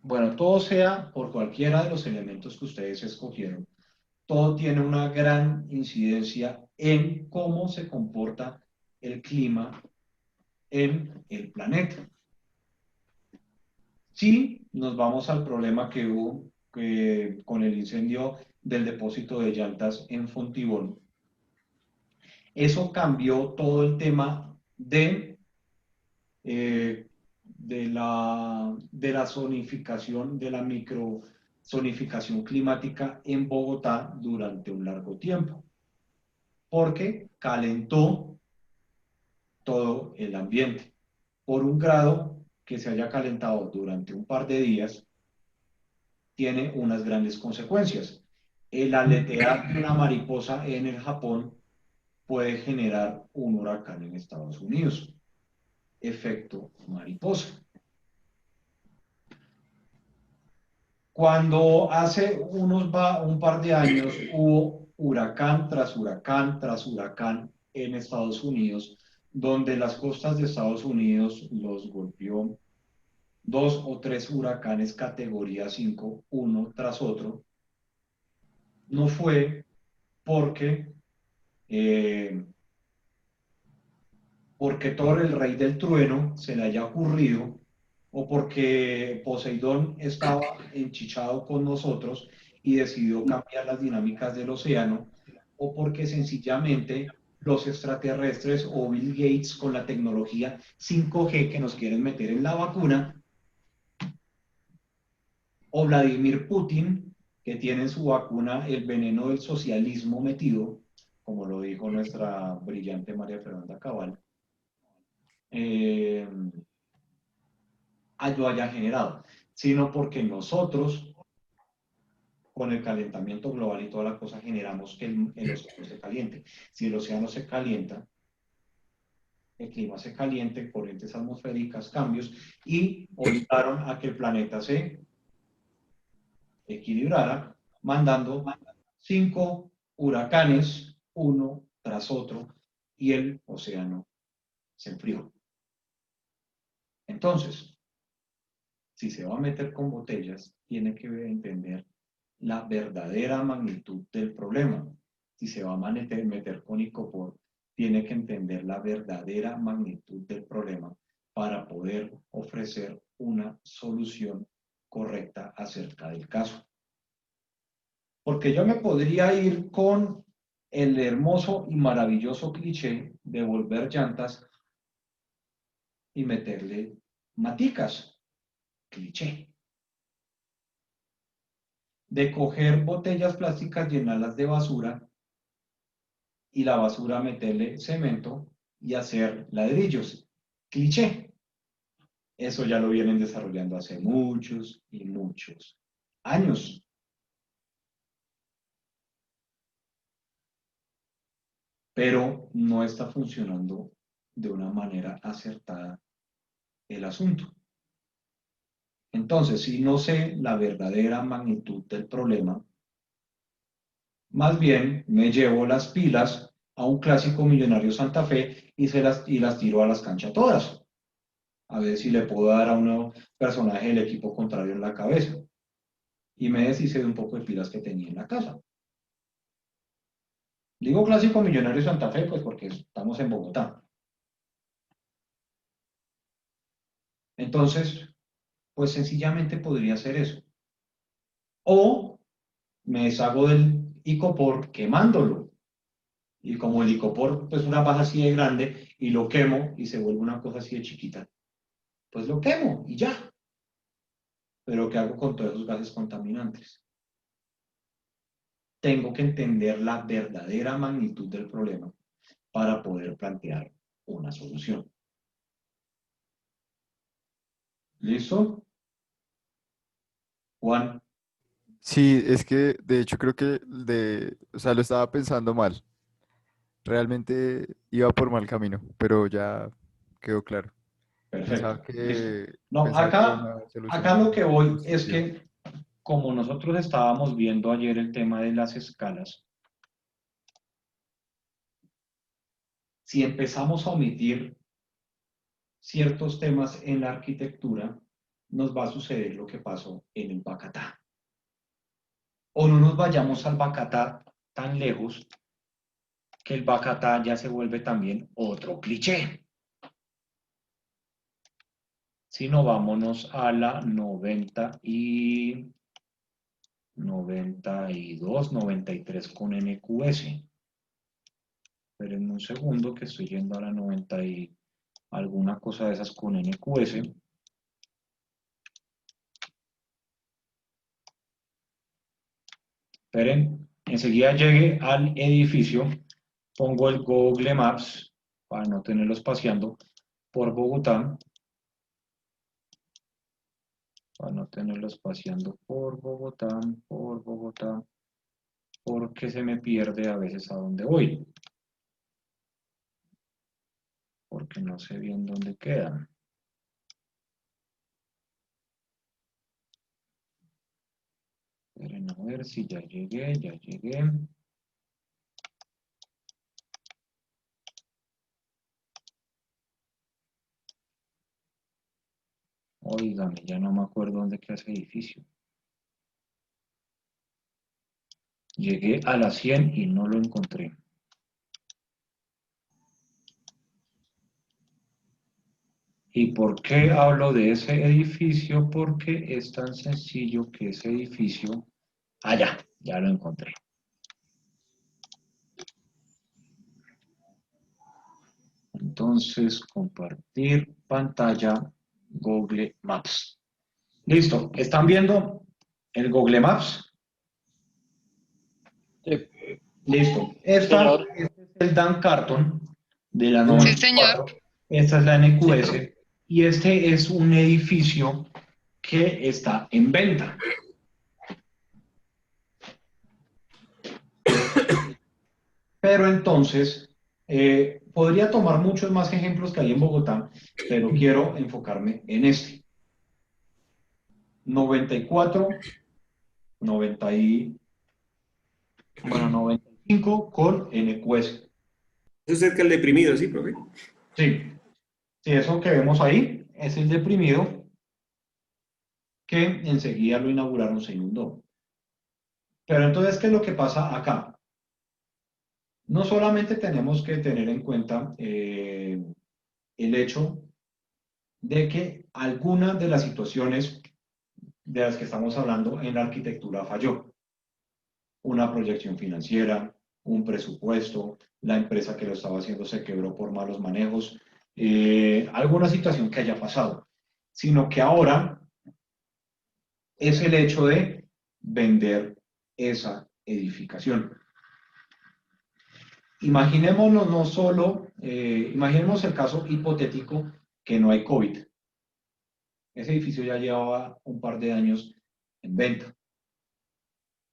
Bueno, todo sea por cualquiera de los elementos que ustedes escogieron, todo tiene una gran incidencia en cómo se comporta el clima en el planeta. Si nos vamos al problema que hubo con el incendio del depósito de llantas en Fontibón, eso cambió todo el tema de la zonificación, de la microzonificación climática en Bogotá durante un largo tiempo, porque calentó todo el ambiente. Por un grado que se haya calentado durante un par de días, tiene unas grandes consecuencias. El aletear de una mariposa en el Japón puede generar un huracán en Estados Unidos. Efecto mariposa. Cuando hace un par de años hubo huracán tras huracán tras huracán en Estados Unidos, donde las costas de Estados Unidos los golpeó dos o tres huracanes categoría 5 uno tras otro, no fue porque, eh, porque Thor, el rey del trueno, se le haya ocurrido, o porque Poseidón estaba enchichado con nosotros y decidió cambiar las dinámicas del océano, o porque sencillamente los extraterrestres o Bill Gates con la tecnología 5G que nos quieren meter en la vacuna, o Vladimir Putin, que tiene en su vacuna el veneno del socialismo metido, como lo dijo nuestra brillante María Fernanda Cabal, eh, lo haya generado, sino porque nosotros, con el calentamiento global y toda la cosa, generamos que el océano se caliente. Si el océano se calienta, el clima se caliente, corrientes atmosféricas, cambios, y obligaron a que el planeta se equilibrara, mandando 5 huracanes, uno tras otro, y el océano se enfrió. Entonces, si se va a meter con botellas, tiene que entender la verdadera magnitud del problema. Si se va a meter con icopor, tiene que entender la verdadera magnitud del problema para poder ofrecer una solución correcta acerca del caso. Porque yo me podría ir con el hermoso y maravilloso cliché de volver llantas y meterle maticas, cliché. De coger botellas plásticas, llenarlas de basura y la basura meterle cemento y hacer ladrillos. Cliché. Eso ya lo vienen desarrollando hace muchos y muchos años, pero no está funcionando de una manera acertada el asunto. Entonces, si no sé la verdadera magnitud del problema, más bien me llevo las pilas a un clásico millonario Santa Fe y las tiro a las canchas todas. A ver si le puedo dar a un personaje del equipo contrario en la cabeza. Y me deshice de un poco de pilas que tenía en la casa. Digo clásico millonario Santa Fe, pues porque estamos en Bogotá. Entonces, pues sencillamente podría hacer eso. O me deshago del icopor quemándolo. Y como el icopor, pues una baja así de grande, y lo quemo y se vuelve una cosa así de chiquita, pues lo quemo y ya. Pero ¿qué hago con todos esos gases contaminantes? Tengo que entender la verdadera magnitud del problema para poder plantear una solución. ¿Listo? Juan, Sí, es que de hecho creo que o sea, lo estaba pensando mal. Realmente iba por mal camino, pero ya quedó claro. Pensaba perfecto, listo. que, No, pensaba que acá, una acá lo solución que voy más es sencilla. que como nosotros estábamos viendo ayer el tema de las escalas, si empezamos a omitir ciertos temas en la arquitectura, nos va a suceder lo que pasó en el Bacatá. O no nos vayamos al Bacatá tan lejos que el Bacatá ya se vuelve también otro cliché. Si no, vámonos a la 92, 93 con NQS. Esperen un segundo que estoy yendo a la 90 y alguna cosa de esas con NQS. Esperen, enseguida llegue al edificio, pongo el Google Maps para no tenerlos paseando por Bogotá, porque se me pierde a veces a dónde voy, porque no sé bien dónde quedan. Esperen a ver si ya llegué, ya llegué. Óigame, ya no me acuerdo dónde queda ese edificio. Llegué a la 100 y no lo encontré. ¿Y por qué hablo de ese edificio? Porque es tan sencillo que ese edificio... Ah, ya lo encontré. Entonces, compartir pantalla Google Maps. Listo, ¿están viendo el Google Maps? Sí, Listo. señor. Este es el Dan Carton de la Sí, señor. 94. Esta es la NQS. Y este es un edificio que está en venta. Pero entonces, podría tomar muchos más ejemplos que hay en Bogotá, pero quiero enfocarme en este. 94, 90 y, bueno, 95 con NQS. Eso es cerca del deprimido, ¿sí, profe? Sí, sí, eso que vemos ahí es el deprimido que enseguida lo inauguraron, se inundó. Pero entonces, ¿qué es lo que pasa acá? No solamente tenemos que tener en cuenta el hecho de que alguna de las situaciones de las que estamos hablando en la arquitectura falló. Una proyección financiera, un presupuesto, la empresa que lo estaba haciendo se quebró por malos manejos, alguna situación que haya pasado, sino que ahora es el hecho de vender esa edificación. Imaginémonos no solo, imaginemos el caso hipotético que no hay COVID. Ese edificio ya llevaba un par de años en venta.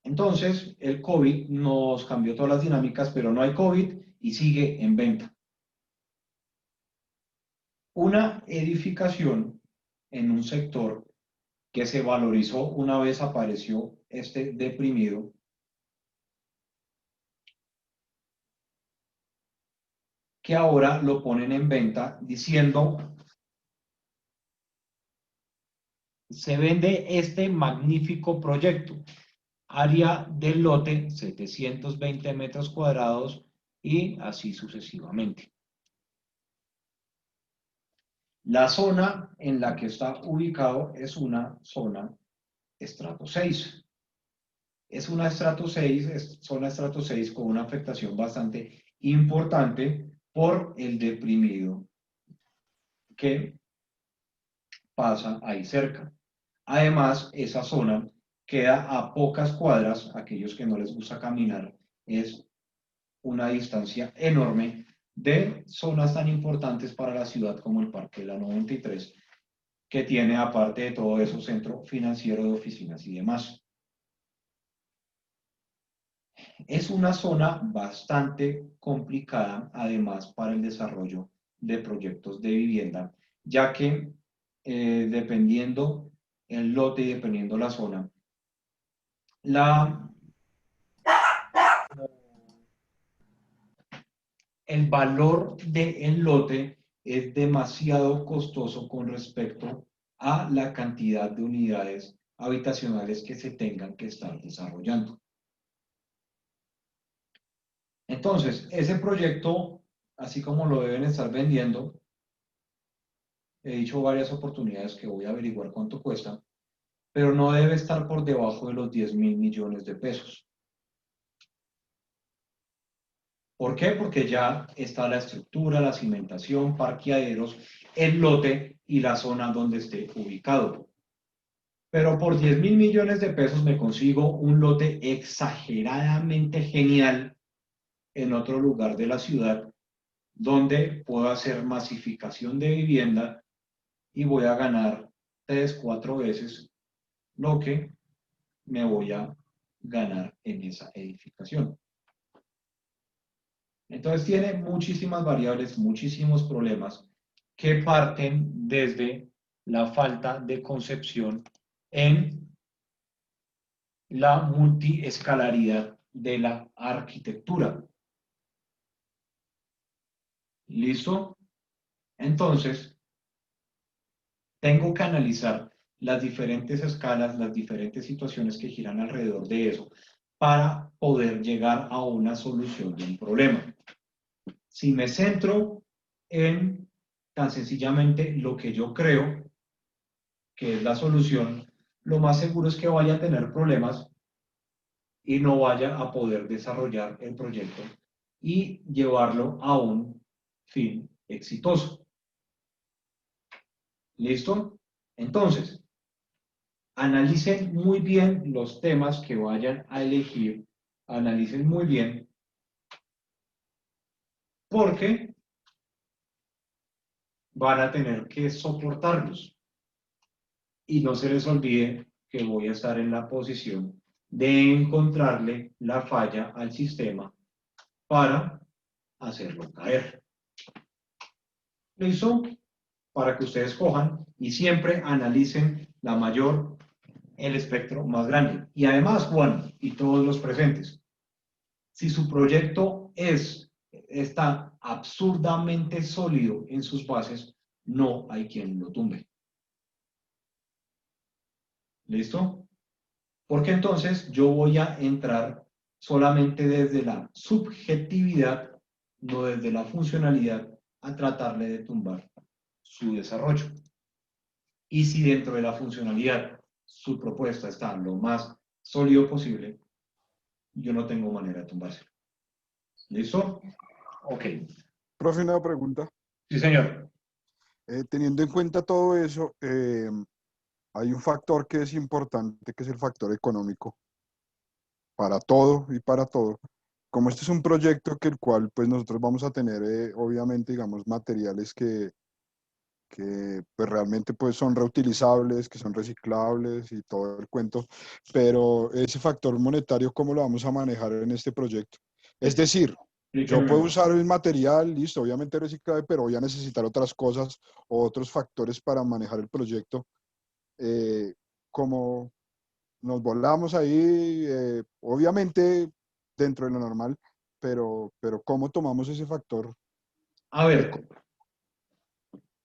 Entonces, el COVID nos cambió todas las dinámicas, pero no hay COVID y sigue en venta. Una edificación en un sector que se valorizó una vez apareció este deprimido, que ahora lo ponen en venta diciendo, se vende este magnífico proyecto, área del lote 720 metros cuadrados y así sucesivamente. La zona en la que está ubicado es una zona estrato 6. Es una estrato 6, zona estrato 6 con una afectación bastante importante por el deprimido que pasa ahí cerca. Además, esa zona queda a pocas cuadras, aquellos que no les gusta caminar, es una distancia enorme de zonas tan importantes para la ciudad como el Parque de la 93, que tiene, aparte de todo eso, centro financiero de oficinas y demás. Es una zona bastante complicada, además, para el desarrollo de proyectos de vivienda, ya que dependiendo el lote y dependiendo la zona, la, el valor del lote es demasiado costoso con respecto a la cantidad de unidades habitacionales que se tengan que estar desarrollando. Entonces, ese proyecto, así como lo deben estar vendiendo, he dicho varias oportunidades que voy a averiguar cuánto cuesta, pero no debe estar por debajo de los 10.000 millones de pesos. ¿Por qué? Porque ya está la estructura, la cimentación, parqueaderos, el lote y la zona donde esté ubicado. Pero por 10.000 millones de pesos me consigo un lote exageradamente genial en otro lugar de la ciudad donde puedo hacer masificación de vivienda y voy a ganar 3, 4 veces lo que me voy a ganar en esa edificación. Entonces tiene muchísimas variables, muchísimos problemas que parten desde la falta de concepción en la multiescalaridad de la arquitectura. ¿Listo? Entonces, tengo que analizar las diferentes escalas, las diferentes situaciones que giran alrededor de eso para poder llegar a una solución de un problema. Si me centro en tan sencillamente lo que yo creo que es la solución, lo más seguro es que vaya a tener problemas y no vaya a poder desarrollar el proyecto y llevarlo a un fin exitoso. ¿Listo? Entonces, analicen muy bien los temas que vayan a elegir, analicen muy bien, porque van a tener que soportarlos. Y no se les olvide que voy a estar en la posición de encontrarle la falla al sistema para hacerlo caer. ¿Listo? Para que ustedes cojan y siempre analicen la mayor, el espectro más grande. Y además, Juan, y todos los presentes, si su proyecto está absurdamente sólido en sus bases, no hay quien lo tumbe. ¿Listo? Porque entonces yo voy a entrar solamente desde la subjetividad, no desde la funcionalidad, a tratarle de tumbar su desarrollo. Y si dentro de la funcionalidad su propuesta está lo más sólido posible, yo no tengo manera de tumbarse. ¿Listo? Ok. Profe, una pregunta. Sí, señor. Teniendo en cuenta todo eso, hay un factor que es importante, que es el factor económico, para todo y para todo. Como este es un proyecto que el cual pues nosotros vamos a tener, obviamente, digamos, materiales que pues realmente pues son reutilizables, que son reciclables y todo el cuento, pero ese factor monetario, ¿cómo lo vamos a manejar en este proyecto? Es decir, yo puedo usar el material, listo, obviamente reciclable, pero voy a necesitar otras cosas o otros factores para manejar el proyecto. Como nos volamos ahí, obviamente dentro de lo normal, pero ¿cómo tomamos ese factor? A ver,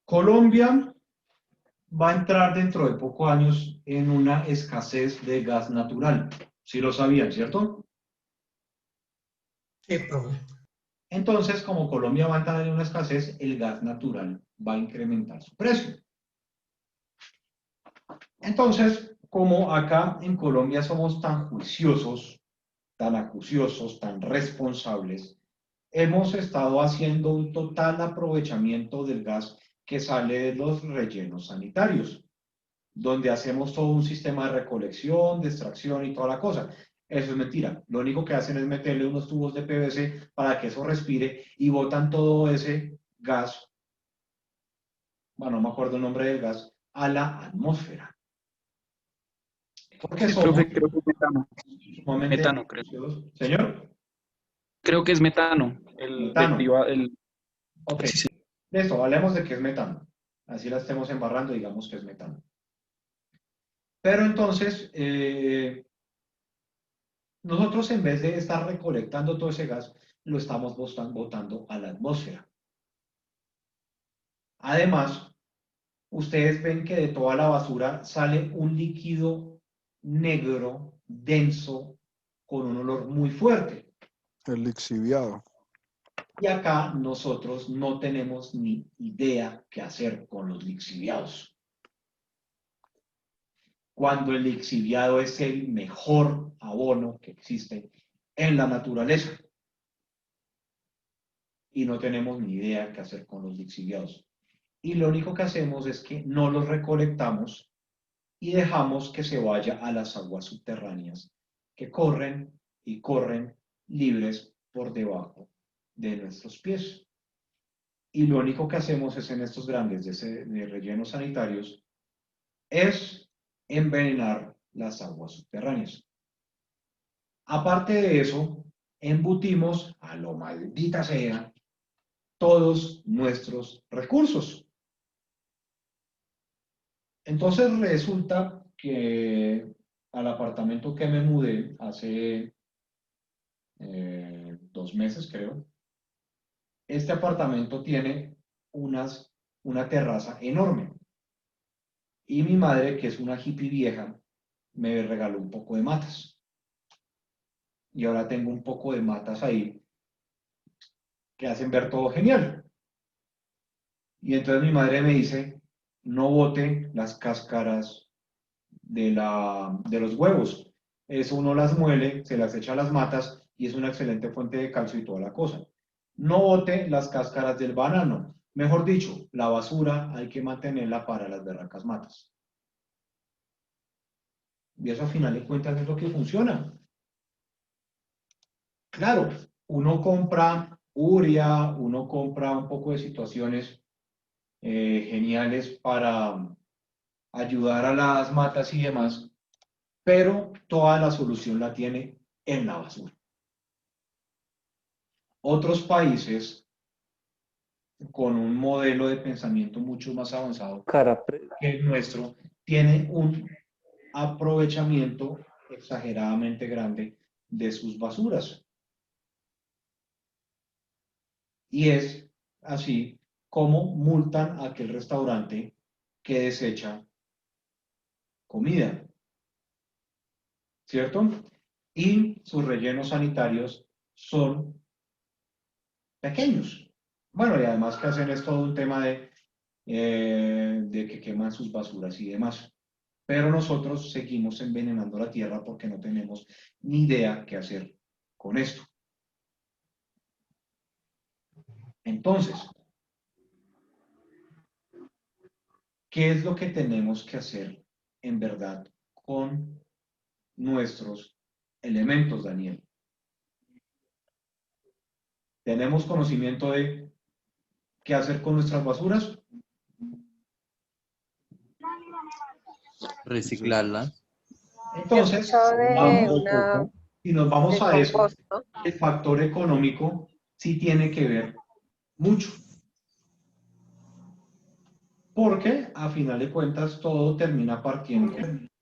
Colombia va a entrar dentro de pocos años en una escasez de gas natural. Sí lo sabían, ¿cierto? Sí, profe. Entonces, como Colombia va a entrar en una escasez, el gas natural va a incrementar su precio. Entonces, como acá en Colombia somos tan juiciosos, tan acuciosos, tan responsables, hemos estado haciendo un total aprovechamiento del gas que sale de los rellenos sanitarios, donde hacemos todo un sistema de recolección, de extracción y toda la cosa. Eso es mentira. Lo único que hacen es meterle unos tubos de PVC para que eso respire y botan todo ese gas, bueno, no me acuerdo el nombre del gas, a la atmósfera. Porque Sí, somos profe, creo que es metano. sumamente Metano, creo. acuciosos. Señor, Creo que es metano. metano. Ok, Sí, sí. listo, hablemos de qué es metano. Así la estemos embarrando, digamos que es metano. Pero entonces, nosotros en vez de estar recolectando todo ese gas, lo estamos botando a la atmósfera. Además, ustedes ven que de toda la basura sale un líquido negro, denso, con un olor muy fuerte. El lixiviado. Y acá nosotros no tenemos ni idea qué hacer con los lixiviados. Cuando el lixiviado es el mejor abono que existe en la naturaleza. Y no tenemos ni idea qué hacer con los lixiviados. Y lo único que hacemos es que no los recolectamos y dejamos que se vaya a las aguas subterráneas, que corren y corren libres por debajo de nuestros pies. Y lo único que hacemos es en estos grandes de rellenos sanitarios es envenenar las aguas subterráneas. Aparte de eso, embutimos a lo maldita sea todos nuestros recursos. Entonces resulta que al apartamento que me mudé hace 2 meses, creo, este apartamento tiene una terraza enorme. Y mi madre, que es una hippie vieja, me regaló un poco de matas. Y ahora tengo un poco de matas ahí que hacen ver todo genial. Y entonces mi madre me dice, no bote las cáscaras de los huevos. Eso uno las muele, se las echa a las matas y es una excelente fuente de calcio y toda la cosa. No bote las cáscaras del banano. Mejor dicho, la basura hay que mantenerla para las berracas matas. Y eso al final de cuentas es lo que funciona. Claro, uno compra urea, uno compra un poco de situaciones geniales para ayudar a las matas y demás, pero toda la solución la tiene en la basura. Otros países con un modelo de pensamiento mucho más avanzado que el nuestro tienen un aprovechamiento exageradamente grande de sus basuras. Y es así como multan a aquel restaurante que desecha comida, ¿cierto? Y sus rellenos sanitarios son pequeños. Bueno, y además que hacen es todo un tema de que queman sus basuras y demás. Pero nosotros seguimos envenenando la tierra porque no tenemos ni idea qué hacer con esto. Entonces, ¿qué es lo que tenemos que hacer en verdad con nuestros elementos, Daniel? ¿Tenemos conocimiento de qué hacer con nuestras basuras? Reciclarla. Yo he Entonces, escuchado de una si nos vamos de a eso, compost, ¿no? el factor económico sí tiene que ver mucho. Porque a final de cuentas todo termina partiendo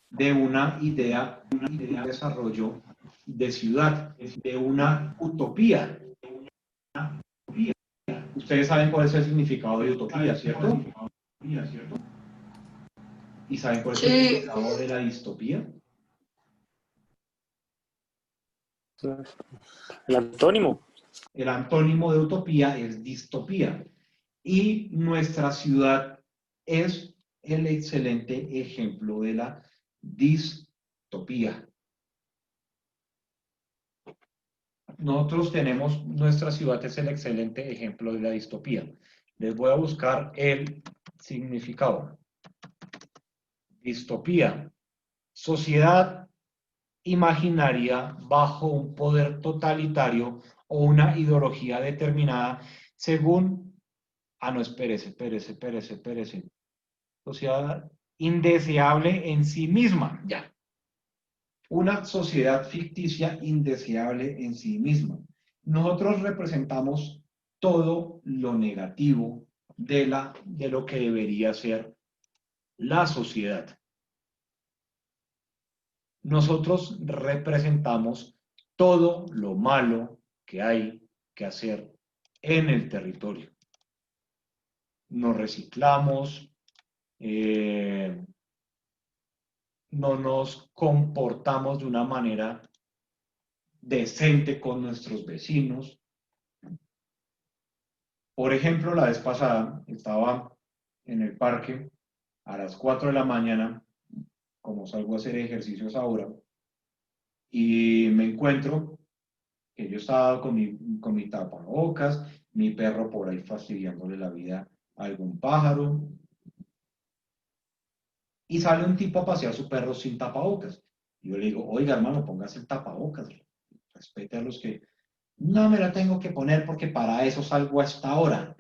de una idea de desarrollo de ciudad, de una utopía. Ustedes saben cuál es el significado de utopía, ¿cierto? ¿Y saben cuál es el Sí, significado de la distopía? el antónimo. El antónimo de utopía es distopía. Y nuestra ciudad es el excelente ejemplo de la distopía. Nosotros tenemos, nuestra ciudad es el excelente ejemplo de la distopía. Les voy a buscar el significado. Distopía, sociedad imaginaria bajo un poder totalitario o una ideología determinada según... Ah, no, espérese. Sociedad indeseable en sí misma, ya. Una sociedad ficticia indeseable en sí misma. Nosotros representamos todo lo negativo de lo que debería ser la sociedad. Nosotros representamos todo lo malo que hay que hacer en el territorio. Nos reciclamos, no nos comportamos de una manera decente con nuestros vecinos. Por ejemplo, la vez pasada estaba en el parque a las 4 de la mañana, como salgo a hacer ejercicios ahora, y me encuentro que yo estaba con mi tapabocas, mi perro por ahí fastidiándole la vida a algún pájaro, y sale un tipo a pasear a su perro sin tapabocas. Y yo le digo, oiga hermano, póngase el tapabocas, respete a los que no me lo tengo que poner porque para eso salgo a esta hora.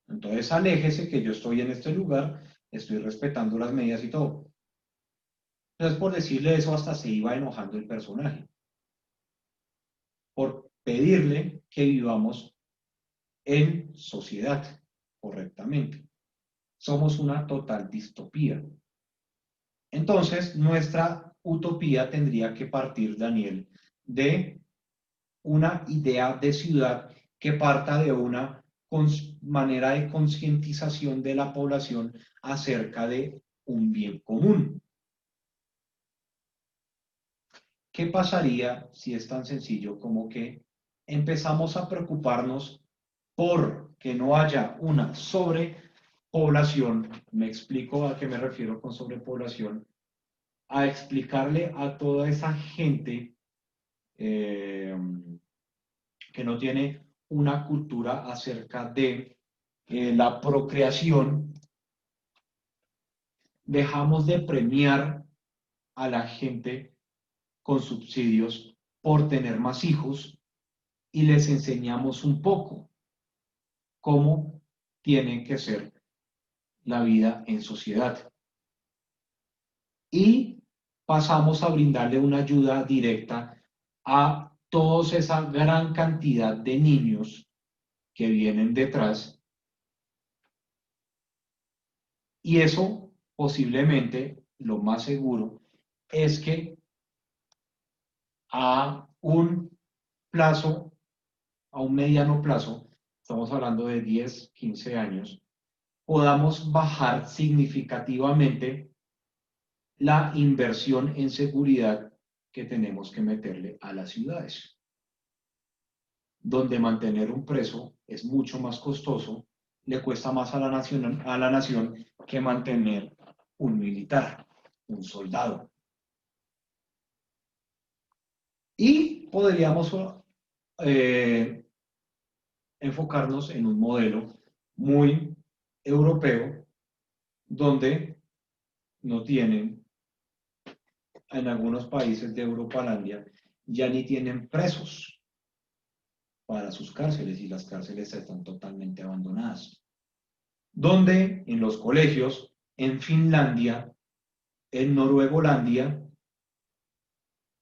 Entonces aléjese que yo estoy en este lugar, estoy respetando las medidas y todo. Entonces por decirle eso hasta se iba enojando el personaje. Por pedirle que vivamos en sociedad correctamente. Somos una total distopía. Entonces nuestra utopía tendría que partir, Daniel, de una idea de ciudad que parta de una manera de concientización de la población acerca de un bien común. ¿Qué pasaría si es tan sencillo como que empezamos a preocuparnos por que no haya una sobrepoblación? Me explico a qué me refiero con sobrepoblación. A explicarle a toda esa gente que no tiene una cultura acerca de la procreación, dejamos de premiar a la gente con subsidios por tener más hijos y les enseñamos un poco cómo tiene que ser la vida en sociedad. Y pasamos a brindarle una ayuda directa a toda esa gran cantidad de niños que vienen detrás. Y eso posiblemente, lo más seguro, es que a un plazo, a un mediano plazo, estamos hablando de 10, 15 años, podamos bajar significativamente la inversión en seguridad que tenemos que meterle a las ciudades, donde mantener un preso es mucho más costoso, le cuesta más a la nación que mantener un militar, un soldado. Y podríamos enfocarnos en un modelo muy europeo, donde no tienen, en algunos países de Europalandia, ya ni tienen presos para sus cárceles y las cárceles están totalmente abandonadas. Donde en los colegios, en Finlandia, en Noruegolandia,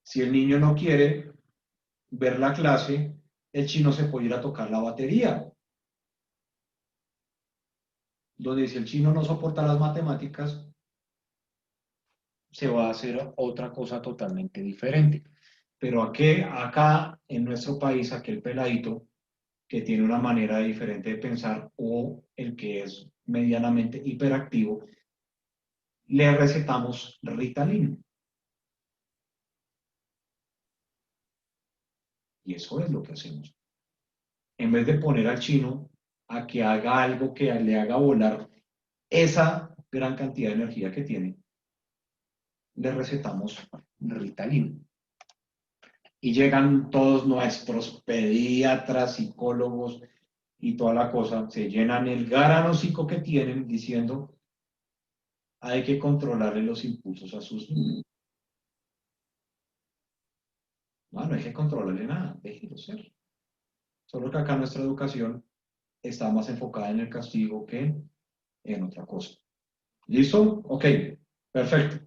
si el niño no quiere ver la clase, el chino se puede ir a tocar la batería. Donde si el chino no soporta las matemáticas, se va a hacer otra cosa totalmente diferente. Pero acá en nuestro país, aquel peladito que tiene una manera diferente de pensar o el que es medianamente hiperactivo, le recetamos Ritalin. Y eso es lo que hacemos. En vez de poner al chino a que haga algo que le haga volar esa gran cantidad de energía que tiene, le recetamos Ritalin. Y llegan todos nuestros pediatras, psicólogos y toda la cosa, se llenan el garanocico que tienen diciendo hay que controlarle los impulsos a sus niños. No hay que controlarle nada, déjelo ser. Solo que acá nuestra educación está más enfocada en el castigo que en otra cosa. ¿Listo? Ok, perfecto.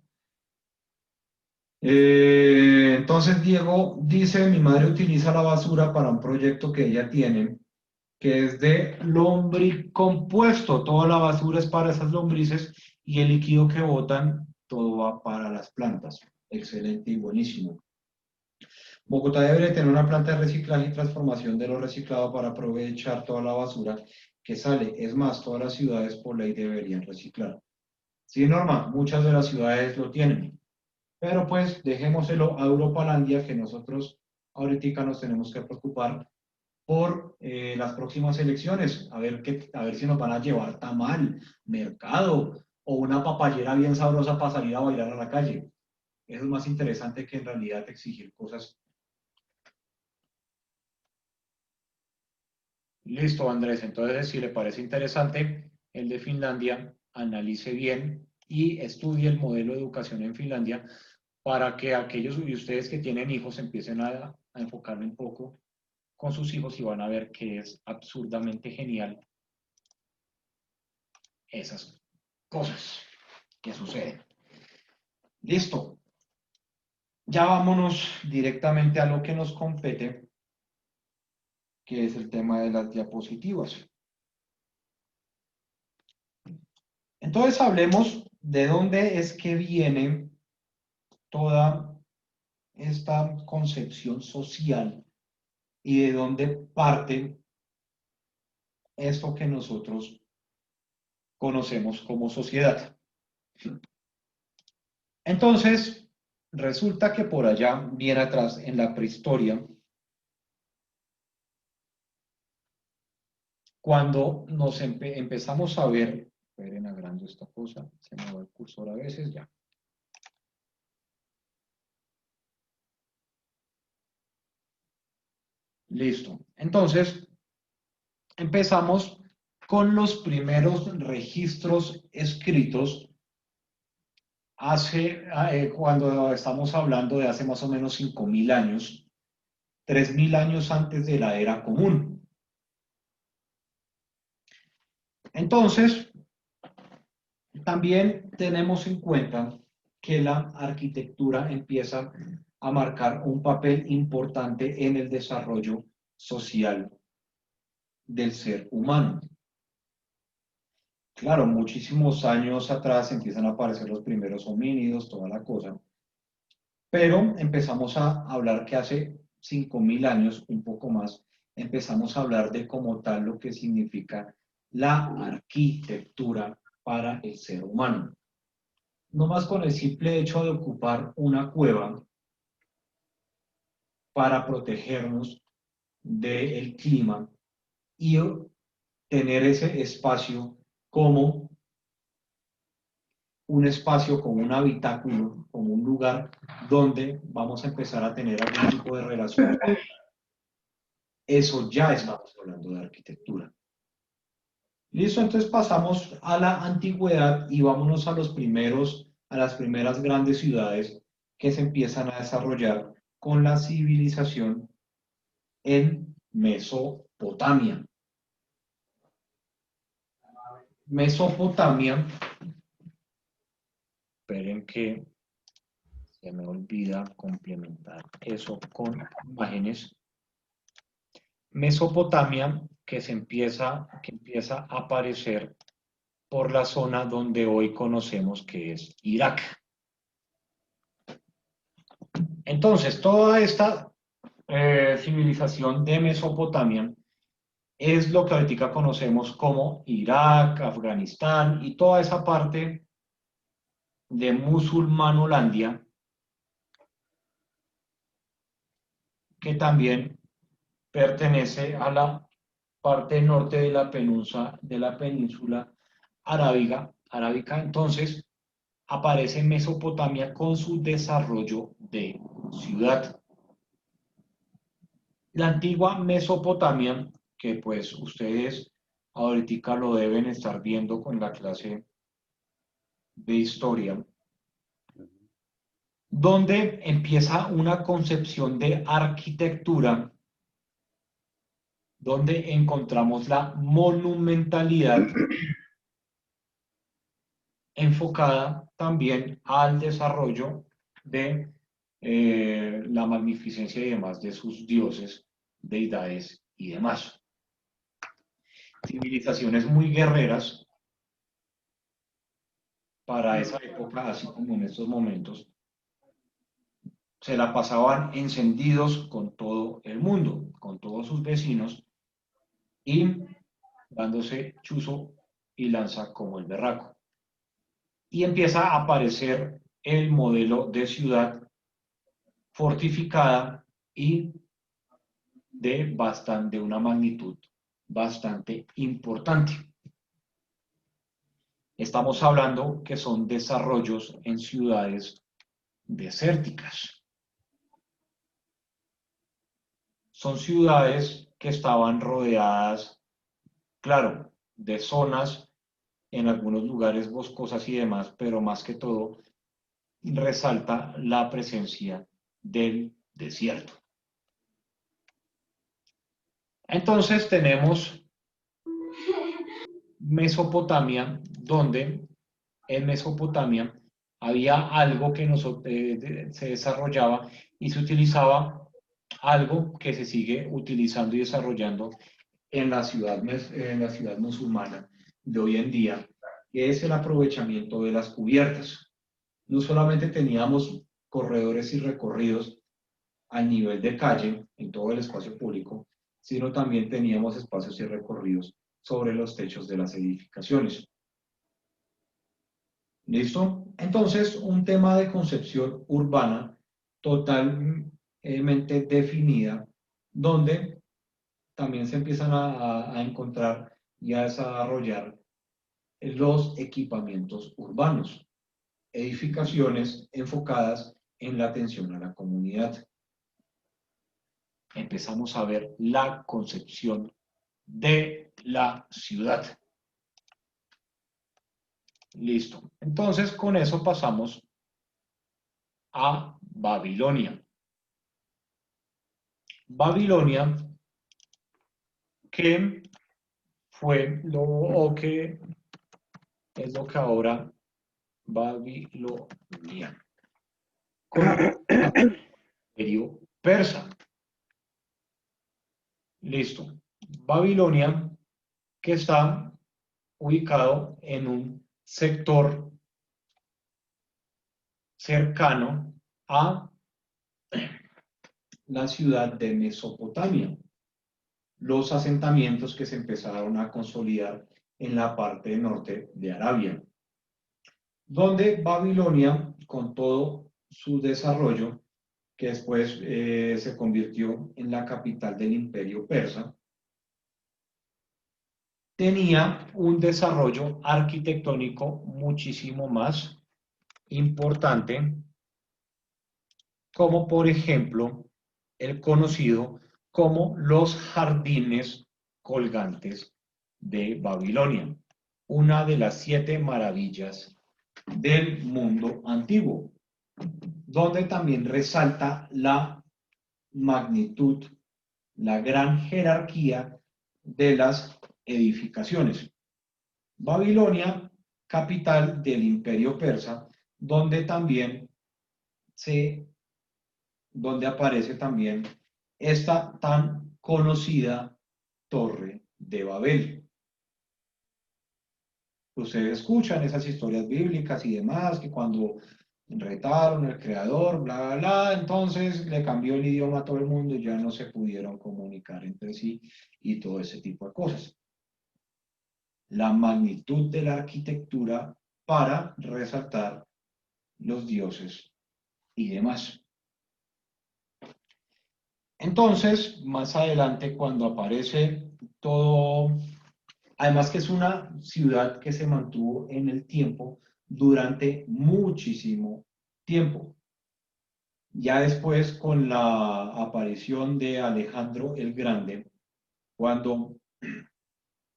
Entonces Diego dice, mi madre utiliza la basura para un proyecto que ella tiene, que es de lombricompuesto. Toda la basura es para esas lombrices y el líquido que botan, todo va para las plantas. Excelente y buenísimo. Bogotá debería tener una planta de reciclaje y transformación de lo reciclado para aprovechar toda la basura que sale. Es más, todas las ciudades por ley deberían reciclar. Sí, Norma, muchas de las ciudades lo tienen. Pero pues dejémoselo a Europalandia, que nosotros ahorita nos tenemos que preocupar por las próximas elecciones, a ver si nos van a llevar tamal, mercado o una papayera bien sabrosa para salir a bailar a la calle. Eso es más interesante que en realidad exigir cosas. Listo, Andrés. Entonces, si le parece interesante el de Finlandia, analice bien y estudie el modelo de educación en Finlandia para que aquellos de ustedes que tienen hijos empiecen a enfocarme un poco con sus hijos y van a ver que es absurdamente genial esas cosas que suceden. Listo. Ya vámonos directamente a lo que nos compete, que es el tema de las diapositivas. Entonces hablemos de dónde es que viene toda esta concepción social y de dónde parte esto que nosotros conocemos como sociedad. Entonces, resulta que por allá, bien atrás, en la prehistoria, cuando nos empezamos a ver, esperen, agrando esta cosa, se me va el cursor a veces, ya. Listo. Entonces, empezamos con los primeros registros escritos cuando estamos hablando de hace más o menos 5.000 años, 3.000 años antes de la era común. Entonces, también tenemos en cuenta que la arquitectura empieza a marcar un papel importante en el desarrollo social del ser humano. Claro, muchísimos años atrás empiezan a aparecer los primeros homínidos, toda la cosa, pero empezamos a hablar que hace 5.000 años, un poco más, empezamos a hablar de como tal lo que significa la arquitectura para el ser humano. No más con el simple hecho de ocupar una cueva para protegernos del clima y tener ese espacio como un espacio, como un habitáculo, como un lugar donde vamos a empezar a tener algún tipo de relación. Eso ya estamos hablando de arquitectura. Listo, entonces pasamos a la antigüedad y vámonos a las primeras grandes ciudades que se empiezan a desarrollar con la civilización en Mesopotamia. Mesopotamia, esperen que se me olvida complementar eso con imágenes. Mesopotamia que empieza a aparecer por la zona donde hoy conocemos que es Irak. Entonces, toda esta civilización de Mesopotamia es lo que ahorita conocemos como Irak, Afganistán y toda esa parte de Musulmanolandia que también pertenece a la parte norte de la península arábica. Entonces, aparece Mesopotamia con su desarrollo de ciudad. La antigua Mesopotamia, que pues ustedes ahorita lo deben estar viendo con la clase de historia, donde empieza una concepción de arquitectura, donde encontramos la monumentalidad enfocada también al desarrollo de la magnificencia y demás de sus dioses, deidades y demás. Civilizaciones muy guerreras para esa época, así como en estos momentos, se la pasaban encendidos con todo el mundo, con todos sus vecinos, y dándose chuzo y lanza como el berraco. Y empieza a aparecer el modelo de ciudad fortificada y de una magnitud bastante importante. Estamos hablando que son desarrollos en ciudades desérticas. Son ciudades que estaban rodeadas, claro, de zonas, en algunos lugares boscosas y demás, pero más que todo resalta la presencia del desierto. Entonces tenemos Mesopotamia, donde en Mesopotamia había algo que se desarrollaba y se utilizaba algo que se sigue utilizando y desarrollando en en la ciudad musulmana de hoy en día, que es el aprovechamiento de las cubiertas. No solamente teníamos corredores y recorridos al nivel de calle en todo el espacio público, sino también teníamos espacios y recorridos sobre los techos de las edificaciones. ¿Listo? Entonces, un tema de concepción urbana totalmente definida, donde también se empiezan a encontrar y a desarrollar los equipamientos urbanos, edificaciones enfocadas en la atención a la comunidad. Empezamos a ver la concepción de la ciudad. Listo. Entonces, con eso pasamos a Babilonia. Babilonia, que fue o que es lo que ahora Babilonia, con el imperio persa. Listo. Babilonia, que está ubicado en un sector cercano a la ciudad de Mesopotamia, los asentamientos que se empezaron a consolidar en la parte norte de Arabia, donde Babilonia, con todo su desarrollo, que después se convirtió en la capital del imperio persa, tenía un desarrollo arquitectónico muchísimo más importante, como por ejemplo el conocido como los jardines colgantes de Babilonia, una de las 7 maravillas del mundo antiguo, donde también resalta la magnitud, la gran jerarquía de las edificaciones. Babilonia, capital del imperio persa, donde también donde aparece también esta tan conocida Torre de Babel. Ustedes escuchan esas historias bíblicas y demás, que cuando retaron al creador, bla, bla, bla, entonces le cambió el idioma a todo el mundo y ya no se pudieron comunicar entre sí y todo ese tipo de cosas. La magnitud de la arquitectura para resaltar los dioses y demás. Entonces, más adelante, cuando aparece todo, además que es una ciudad que se mantuvo en el tiempo durante muchísimo tiempo. Ya después, con la aparición de Alejandro el Grande, cuando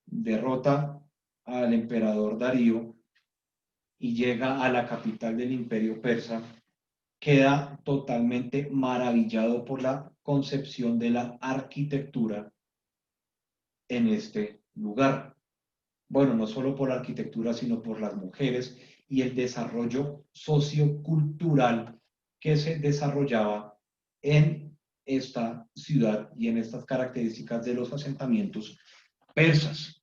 derrota al emperador Darío y llega a la capital del imperio persa, queda totalmente maravillado por la concepción de la arquitectura en este lugar. Bueno, no solo por la arquitectura, sino por las mujeres y el desarrollo sociocultural que se desarrollaba en esta ciudad y en estas características de los asentamientos persas,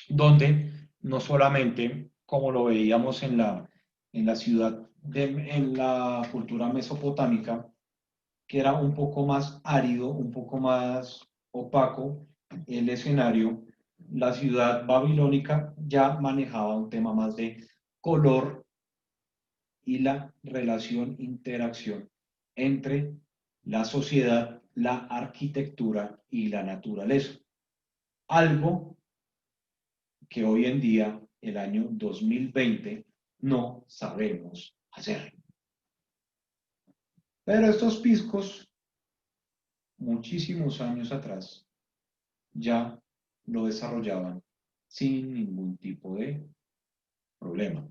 donde no solamente, como lo veíamos en la ciudad, en la cultura mesopotámica, que era un poco más árido, un poco más opaco, el escenario, la ciudad babilónica ya manejaba un tema más de color y la relación, interacción entre la sociedad, la arquitectura y la naturaleza. Algo que hoy en día, el año 2020, no sabemos hacer. Pero estos piscos, muchísimos años atrás, ya lo desarrollaban sin ningún tipo de problema.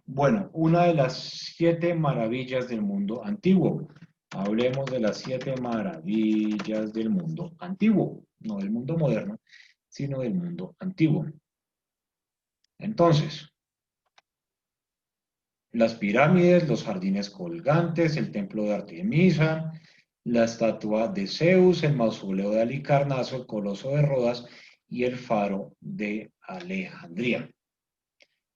Bueno, una de las 7 maravillas del mundo antiguo. Hablemos de las 7 maravillas del mundo antiguo, no del mundo moderno, sino del mundo antiguo. Entonces, las pirámides, los jardines colgantes, el templo de Artemisa, la estatua de Zeus, el mausoleo de Halicarnaso, el coloso de Rodas y el faro de Alejandría.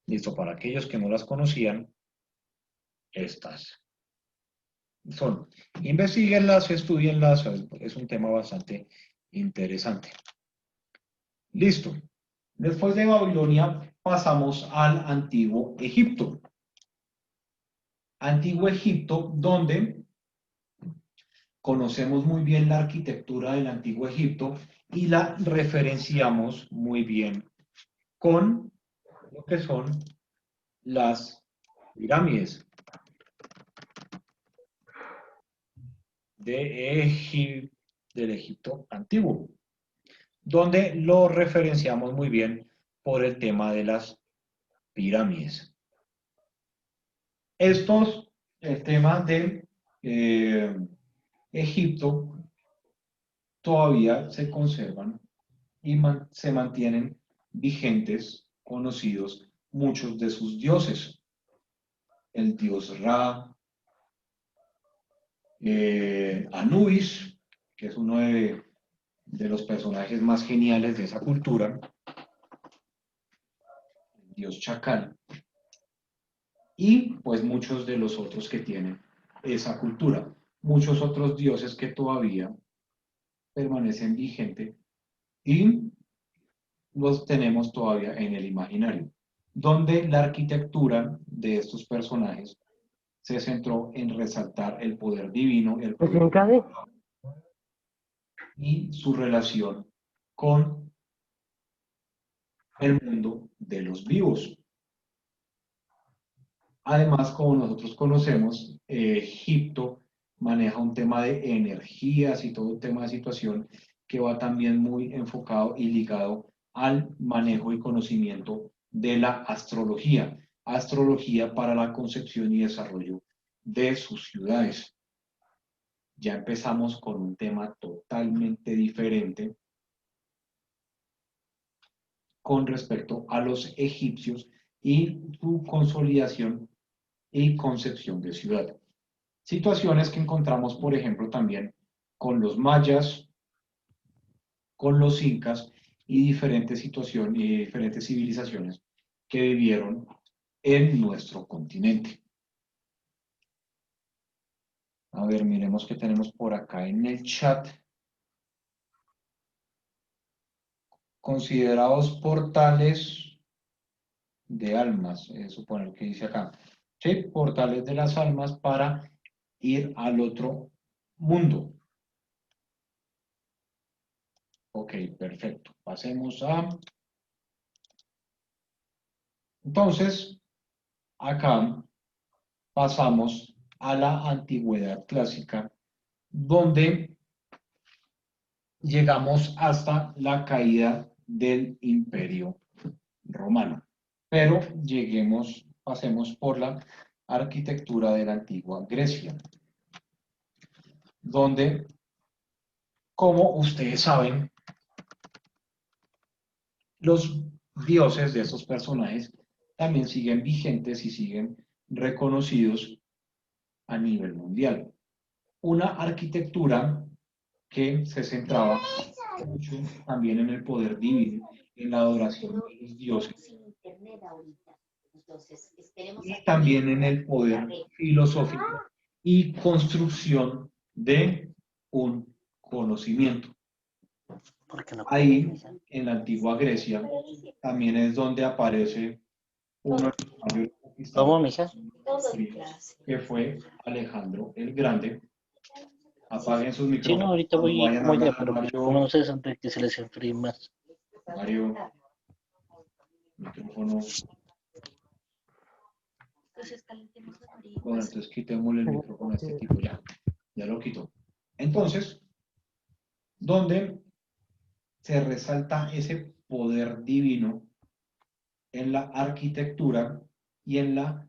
Listo, para aquellos que no las conocían, estas son. Investíguenlas, estudienlas, es un tema bastante interesante. Listo. Después de Babilonia pasamos al Antiguo Egipto. Antiguo Egipto, donde conocemos muy bien la arquitectura del Antiguo Egipto y la referenciamos muy bien con lo que son las pirámides del Egipto antiguo, donde lo referenciamos muy bien por el tema de las pirámides. El tema de Egipto, todavía se conservan y se mantienen vigentes, conocidos muchos de sus dioses. El dios Ra, Anubis, que es uno de los personajes más geniales de esa cultura, el dios Chacal, y pues muchos de los otros que tienen esa cultura, muchos otros dioses que todavía permanecen vigentes y los tenemos todavía en el imaginario, donde la arquitectura de estos personajes se centró en resaltar el poder divino, el poder y su relación con el mundo de los vivos. Además, como nosotros conocemos, Egipto maneja un tema de energías y todo un tema de situación que va también muy enfocado y ligado al manejo y conocimiento de la astrología. Astrología para la concepción y desarrollo de sus ciudades. Ya empezamos con un tema totalmente diferente con respecto a los egipcios y su consolidación y concepción de ciudad. Situaciones que encontramos, por ejemplo, también con los mayas, con los incas y diferentes situaciones y diferentes civilizaciones que vivieron en nuestro continente. A ver, miremos qué tenemos por acá en el chat. Considerados portales de almas, suponer que dice acá. ¿Sí? Portales de las almas para ir al otro mundo. Ok, perfecto. Pasemos a... Entonces, acá pasamos a la antigüedad clásica, donde llegamos hasta la caída del Imperio Romano. Pero pasemos por la arquitectura de la antigua Grecia, donde, como ustedes saben, los dioses de esos personajes también siguen vigentes y siguen reconocidos a nivel mundial. Una arquitectura que se centraba mucho también en el poder divino, en la adoración de los dioses, y también en el poder filosófico y construcción de un conocimiento. Ahí, en la antigua Grecia, también es donde aparece uno de los mayores conquistadores griegos, que fue Alejandro el Grande. Apaguen sus Sí, no, micrófonos ahorita cuando voy vayan a como allá, hablar. pero pues como no sé, antes que se les enfríe más. Mario, micrófono. Bueno, entonces quitémosle el micrófono a este tipo ya. Ya lo quito. Entonces, ¿dónde se resalta ese poder divino en la arquitectura y en la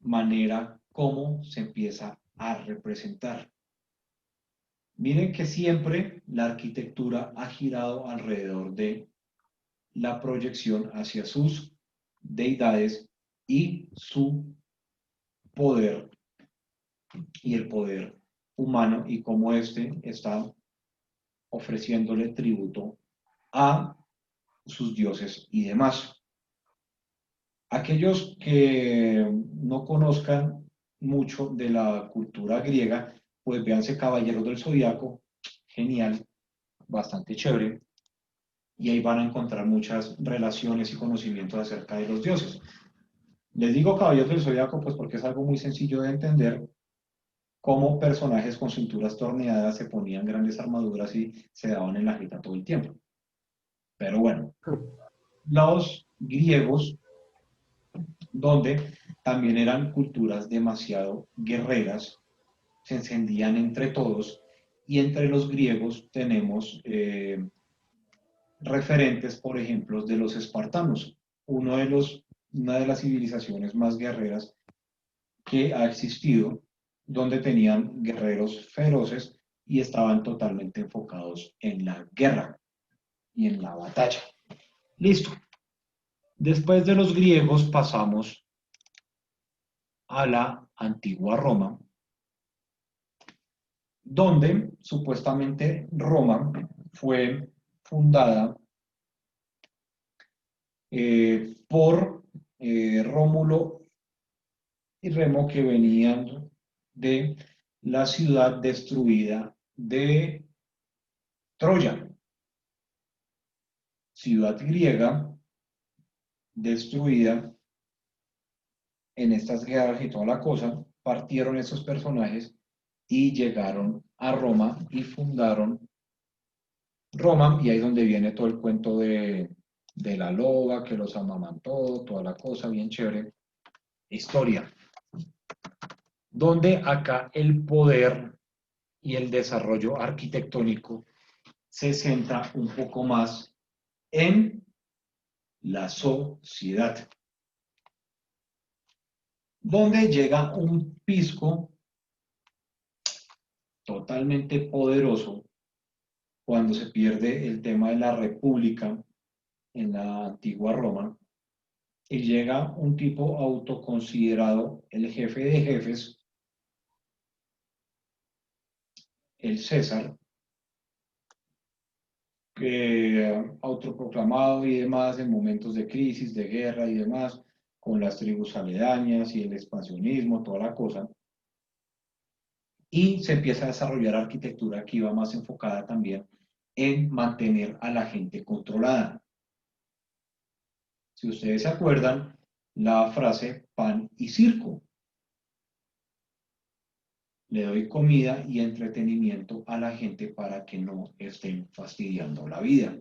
manera como se empieza a representar? Miren que siempre la arquitectura ha girado alrededor de la proyección hacia sus deidades y su poder y el poder humano y cómo éste está ofreciéndole tributo a sus dioses y demás. Aquellos que no conozcan mucho de la cultura griega, pues véanse Caballeros del Zodiaco, genial, bastante chévere, y ahí van a encontrar muchas relaciones y conocimientos acerca de los dioses. Les digo Caballeros del Zodiaco pues porque es algo muy sencillo de entender, cómo personajes con cinturas torneadas se ponían grandes armaduras y se daban en la jeta todo el tiempo. Pero bueno, los griegos, donde también eran culturas demasiado guerreras, se encendían entre todos, y entre los griegos tenemos referentes, por ejemplo, de los espartanos, una de las civilizaciones más guerreras que ha existido, donde tenían guerreros feroces y estaban totalmente enfocados en la guerra y en la batalla. Listo. Después de los griegos pasamos a la antigua Roma, donde supuestamente Roma fue fundada por Rómulo y Remo, que venían de la ciudad destruida de Troya, ciudad griega destruida en estas guerras y toda la cosa. Partieron esos personajes y llegaron a Roma y fundaron Roma, y ahí es donde viene todo el cuento de la loba que los amamantó, toda la cosa bien chévere, historia, donde acá el poder y el desarrollo arquitectónico se centra un poco más en la sociedad, donde llega un pisco totalmente poderoso cuando se pierde el tema de la república en la antigua Roma, y llega un tipo autoconsiderado el jefe de jefes, el César, autoproclamado y demás en momentos de crisis, de guerra y demás, con las tribus aledañas y el expansionismo, toda la cosa. Y se empieza a desarrollar arquitectura que iba más enfocada también en mantener a la gente controlada. Si ustedes se acuerdan, la frase pan y circo. Le doy comida y entretenimiento a la gente para que no estén fastidiando la vida.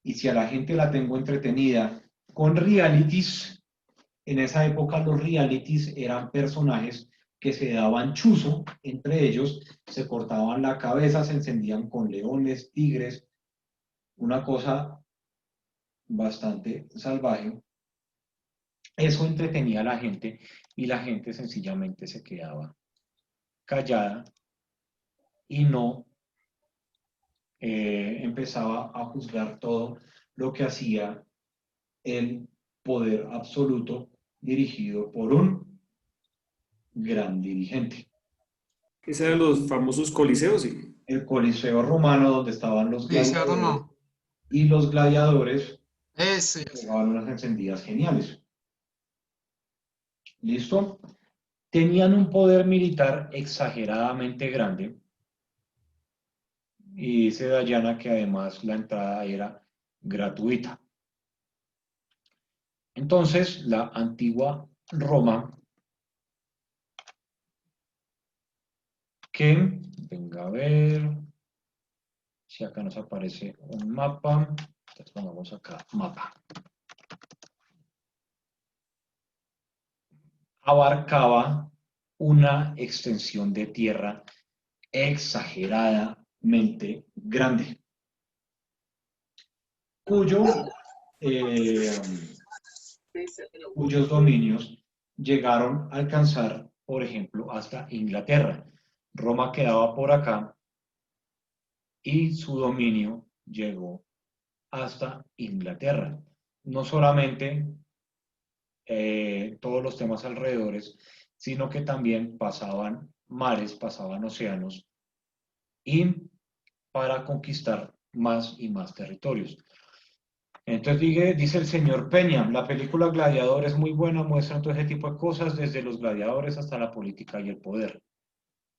Y si a la gente la tengo entretenida con realities, en esa época los realities eran personajes que se daban chuzo entre ellos, se cortaban la cabeza, se encendían con leones, tigres, una cosa bastante salvaje. Eso entretenía a la gente y la gente sencillamente se quedaba callada y no empezaba a juzgar todo lo que hacía el poder absoluto dirigido por un gran dirigente. Esos eran los famosos coliseos, sí. El Coliseo romano, donde estaban los Liceo gladiadores, Romano. y los gladiadores Ese, ya sé. pegaban unas encendidas geniales. ¿Listo? Tenían un poder militar exageradamente grande, Y dice Dayana que además la entrada era gratuita. Entonces, la antigua Roma, que, venga a ver, si acá nos aparece un mapa, entonces pongamos acá mapa, abarcaba una extensión de tierra exageradamente grande, eh, cuyos dominios llegaron a alcanzar, por ejemplo, hasta Inglaterra. Roma quedaba por acá y su dominio llegó hasta Inglaterra. No solamente todos los temas alrededores, sino que también pasaban mares, pasaban océanos, y para conquistar más y más territorios. Entonces dice el señor Peña, la película Gladiador es muy buena, muestra todo ese tipo de cosas, desde los gladiadores hasta la política y el poder.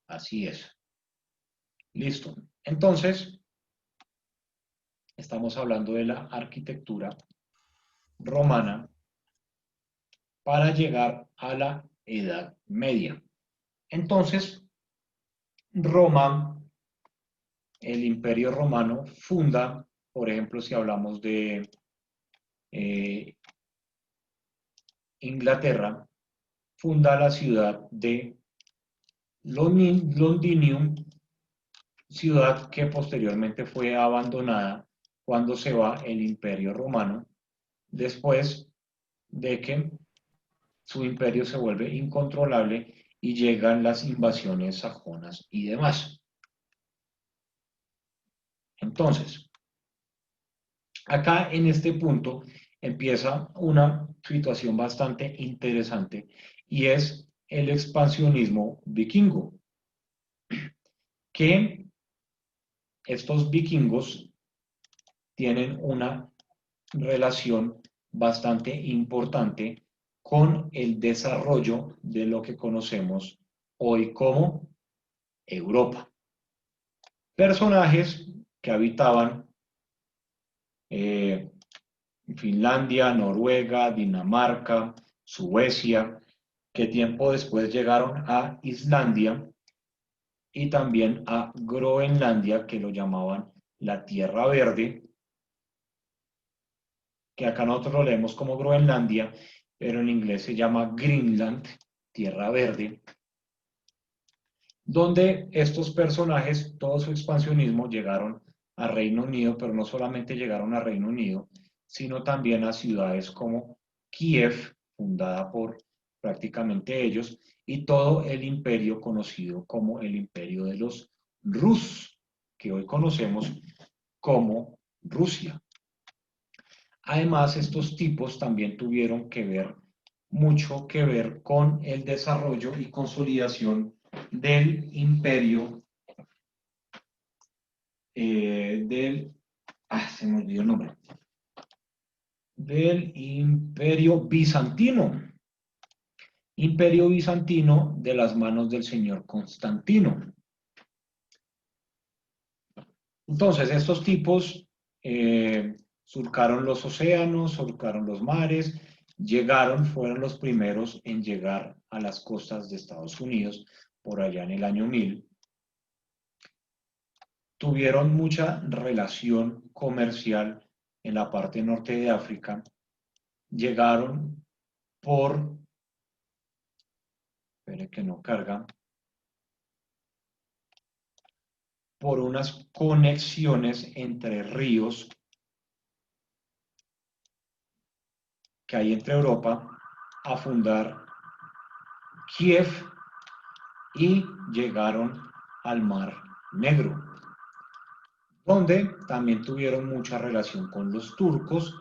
Así es. Listo. Entonces, estamos hablando de la arquitectura romana para llegar a la Edad Media. Entonces, Roma, el Imperio Romano, funda, por ejemplo, si hablamos de Inglaterra, funda la ciudad de Londinium, ciudad que posteriormente fue abandonada cuando se va el Imperio Romano, después de que su imperio se vuelve incontrolable y llegan las invasiones sajonas y demás. Entonces, acá en este punto empieza una situación bastante interesante y es el expansionismo vikingo, que estos vikingos tienen una relación bastante importante con el desarrollo de lo que conocemos hoy como Europa. Personajes que habitaban Finlandia, Noruega, Dinamarca, Suecia, que tiempo después llegaron a Islandia y también a Groenlandia, que lo llamaban la Tierra Verde, que acá nosotros lo leemos como Groenlandia, pero en inglés se llama Greenland, Tierra Verde, donde estos personajes, todo su expansionismo, llegaron a Reino Unido, pero no solamente llegaron a Reino Unido, sino también a ciudades como Kiev, fundada por prácticamente ellos, y todo el imperio conocido como el Imperio de los Rus, que hoy conocemos como Rusia. Además, estos tipos también tuvieron mucho que ver con el desarrollo y consolidación del imperio se me olvidó el nombre, del imperio bizantino. Imperio bizantino de las manos del señor Constantino. Entonces, estos tipos surcaron los océanos, surcaron los mares, fueron los primeros en llegar a las costas de Estados Unidos por allá en el año 1000. Tuvieron mucha relación comercial en la parte norte de África. Llegaron espere que no carga, por unas conexiones entre ríos que hay entre Europa, a fundar Kiev y llegaron al Mar Negro, donde también tuvieron mucha relación con los turcos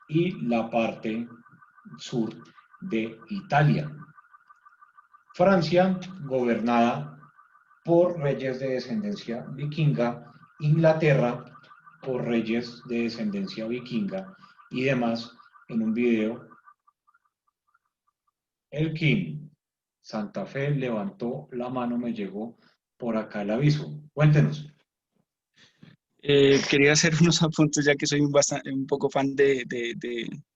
y la parte sur de Italia. Francia, gobernada por reyes de descendencia vikinga, Inglaterra por reyes de descendencia vikinga y demás. En un video, el King Santa Fe levantó la mano, me llegó por acá el aviso. Cuéntenos. Quería hacer unos apuntes ya que soy un poco fan de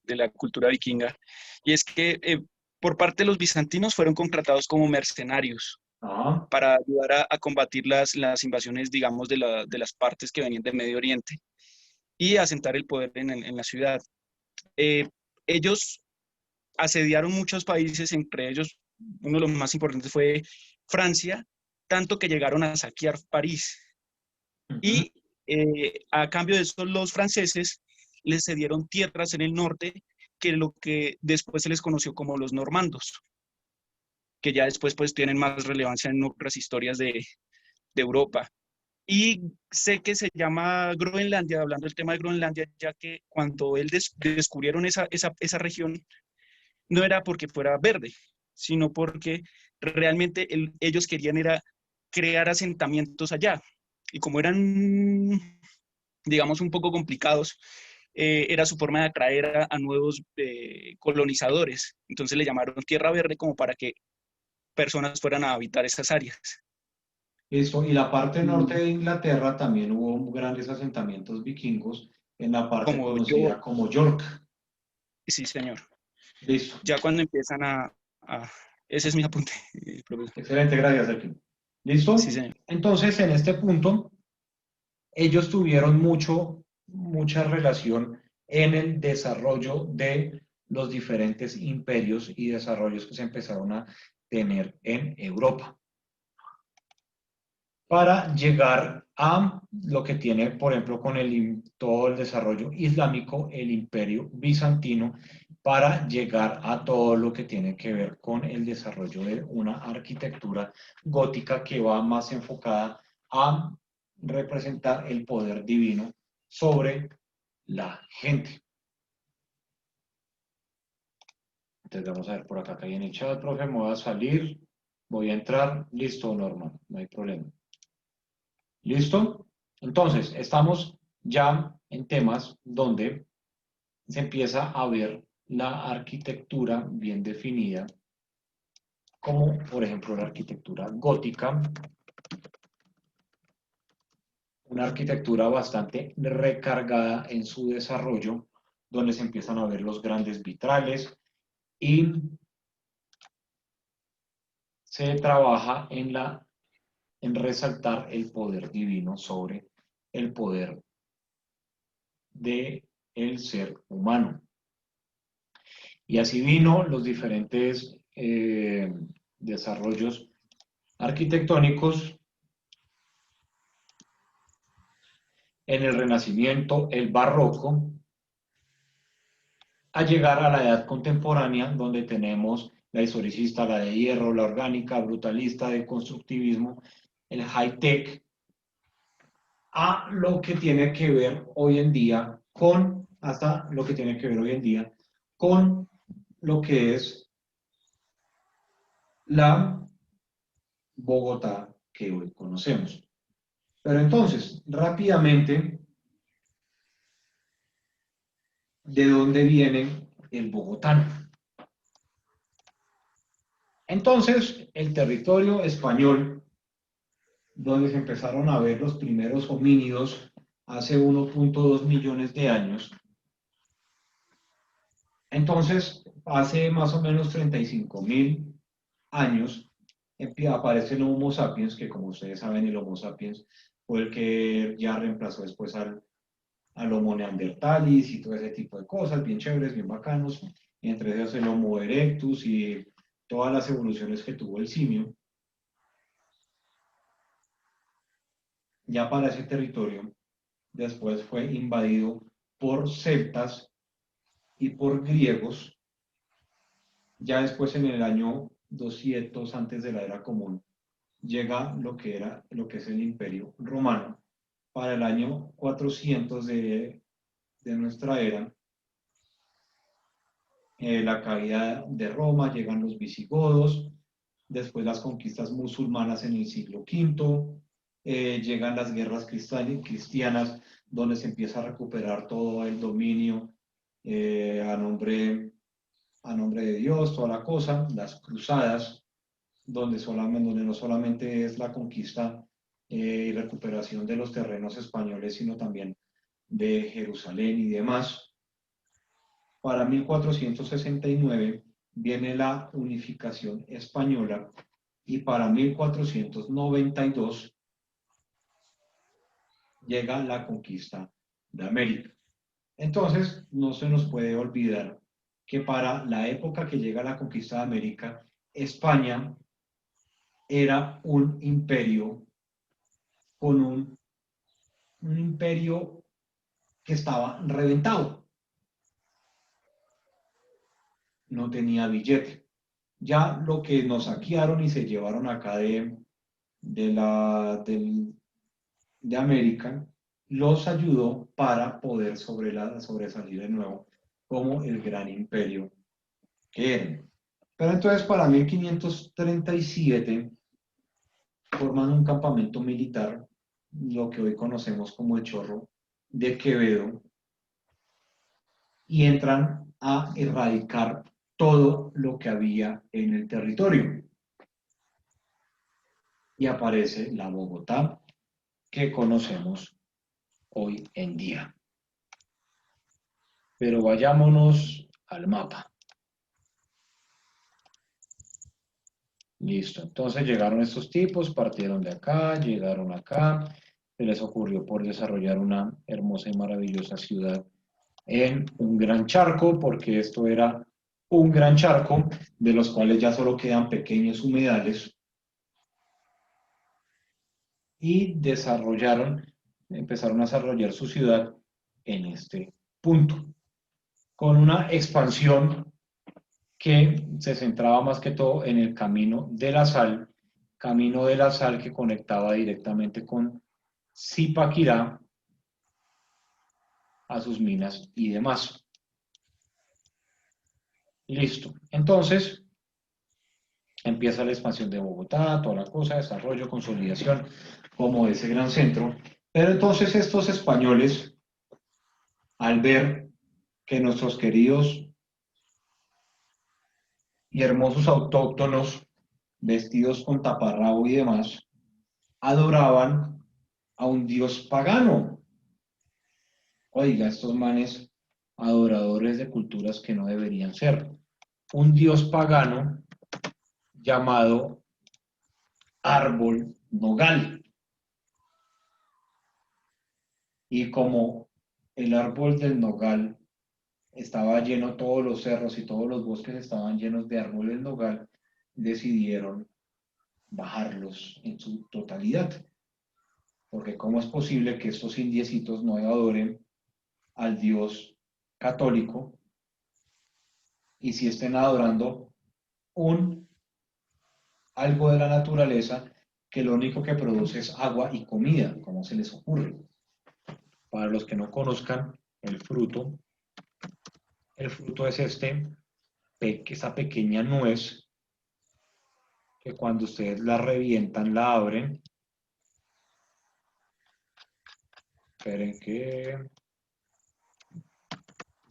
la cultura vikinga. Y es que por parte de los bizantinos fueron contratados como mercenarios Ah, para ayudar a combatir las invasiones, digamos, de las partes que venían del Medio Oriente y asentar el poder en la ciudad. Eh, Ellos asediaron muchos países, entre ellos uno de los más importantes fue Francia, tanto que llegaron a saquear París. ujú. Y a cambio de eso, los franceses les cedieron tierras en el norte, que lo que después se les conoció como los normandos, que ya después pues tienen más relevancia en otras historias de Europa. Y sé que se llama Groenlandia, hablando del tema de Groenlandia, ya que cuando él descubrieron esa región, no era porque fuera verde, sino porque realmente ellos querían era crear asentamientos allá. Y como eran, digamos, un poco complicados, era su forma de atraer a nuevos colonizadores. Entonces le llamaron Tierra Verde como para que personas fueran a habitar esas áreas. Listo. Y la parte norte Mm. de Inglaterra también hubo grandes asentamientos vikingos en la parte Como yo, conocida como York. sí, señor. Listo. Ya cuando empiezan ese es mi apunte, profesor. Excelente, gracias, Sergio. Sí, ¿Listo? señor. Entonces, en este punto, ellos tuvieron mucha relación en el desarrollo de los diferentes imperios y desarrollos que se empezaron a tener en Europa, para llegar a lo que tiene, por ejemplo, con todo el desarrollo islámico, el imperio bizantino, para llegar a todo lo que tiene que ver con el desarrollo de una arquitectura gótica que va más enfocada a representar el poder divino sobre la gente. Entonces vamos a ver por acá que hay en el chat, profe, me voy a salir, voy a entrar, listo, normal, no hay problema. ¿Listo? Entonces, estamos ya en temas donde se empieza a ver la arquitectura bien definida, como por ejemplo la arquitectura gótica, una arquitectura bastante recargada en su desarrollo, donde se empiezan a ver los grandes vitrales y se trabaja en resaltar el poder divino sobre el poder del ser humano. Y así vino los diferentes desarrollos arquitectónicos en el Renacimiento, el Barroco, a llegar a la edad contemporánea, donde tenemos la historicista, la de hierro, la orgánica, brutalista, de constructivismo, el high-tech, a lo que tiene que ver hoy en día con, hasta lo que tiene que ver hoy en día con lo que es la Bogotá que hoy conocemos. Pero entonces, rápidamente, ¿de dónde viene el bogotano? Entonces, el territorio español, donde se empezaron a ver los primeros homínidos hace 1.2 millones de años, entonces, hace más o menos 35.000 años, aparece el Homo sapiens, que como ustedes saben, el Homo sapiens fue el que ya reemplazó después al Homo neanderthalis y todo ese tipo de cosas, bien chéveres, bien bacanos, entre ellos el Homo erectus y todas las evoluciones que tuvo el simio. Ya para ese territorio, después fue invadido por celtas y por griegos. Ya después, en el año 200 antes de la era común, llega lo que es el Imperio Romano. Para el año 400 de nuestra era, la caída de Roma, llegan los visigodos, después las conquistas musulmanas en el siglo V, llegan las guerras cristianas, donde se empieza a recuperar todo el dominio a nombre de Dios, toda la cosa, las cruzadas, donde no solamente es la conquista y recuperación de los terrenos españoles, sino también de Jerusalén y demás. Para 1469 viene la unificación española y para 1492 llega la conquista de América. Entonces, no se nos puede olvidar que para la época que llega la conquista de América, España era un imperio con un imperio que estaba reventado. No tenía billete. Ya lo que nos saquearon y se llevaron acá de América, los ayudó para poder sobresalir de nuevo como el gran imperio que eran. Pero entonces para 1537 forman un campamento militar, lo que hoy conocemos como el Chorro de Quevedo, y entran a erradicar todo lo que había en el territorio. Y aparece la Bogotá que conocemos hoy en día. Pero vayámonos al mapa. Listo, entonces llegaron estos tipos, partieron de acá, llegaron acá, se les ocurrió por desarrollar una hermosa y maravillosa ciudad en un gran charco, porque esto era un gran charco, de los cuales ya solo quedan pequeños humedales, y empezaron a desarrollar su ciudad en este punto, con una expansión que se centraba más que todo en el camino de la sal que conectaba directamente con Zipaquirá a sus minas y demás. Listo. Entonces, empieza la expansión de Bogotá, toda la cosa, desarrollo, consolidación, como ese gran centro. Pero entonces estos españoles, al ver que nuestros queridos y hermosos autóctonos, vestidos con taparrabo y demás, adoraban a un dios pagano. Oiga, estos manes adoradores de culturas que no deberían ser. Un dios pagano llamado árbol nogal. Y como el árbol del nogal estaba lleno, todos los cerros y todos los bosques estaban llenos de árboles nogal, decidieron bajarlos en su totalidad. Porque ¿cómo es posible que estos indiecitos no adoren al Dios católico y si estén adorando algo de la naturaleza que lo único que produce es agua y comida? ¿Cómo se les ocurre? Para los que no conozcan el fruto es esta pequeña nuez que cuando ustedes la revientan, la abren. Esperen que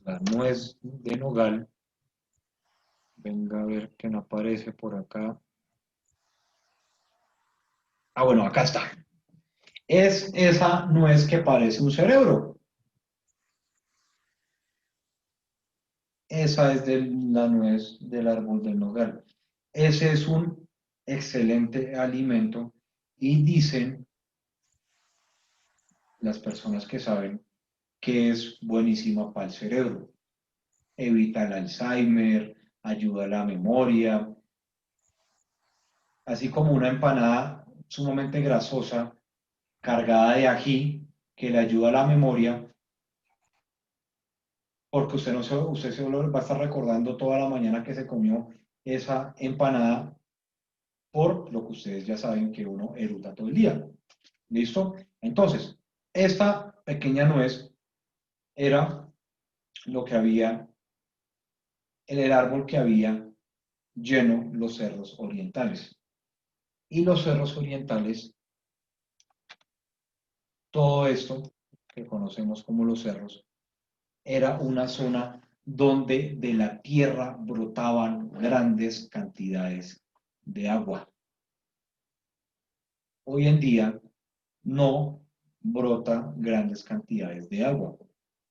la nuez de nogal, venga a ver que no aparece por acá. Ah, bueno, acá está. Es esa nuez que parece un cerebro. Esa es la nuez del árbol del nogal. Ese es un excelente alimento y dicen las personas que saben que es buenísima para el cerebro. Evita el Alzheimer, ayuda a la memoria, así como una empanada sumamente grasosa, cargada de ají, que le ayuda a la memoria, porque usted se va a estar recordando toda la mañana que se comió esa empanada, por lo que ustedes ya saben que uno eruta todo el día. ¿Listo? Entonces, esta pequeña nuez era lo que había, el árbol que había lleno los cerros orientales. Y los cerros orientales, todo esto que conocemos como los cerros, era una zona donde de la tierra brotaban grandes cantidades de agua. Hoy en día no brota grandes cantidades de agua.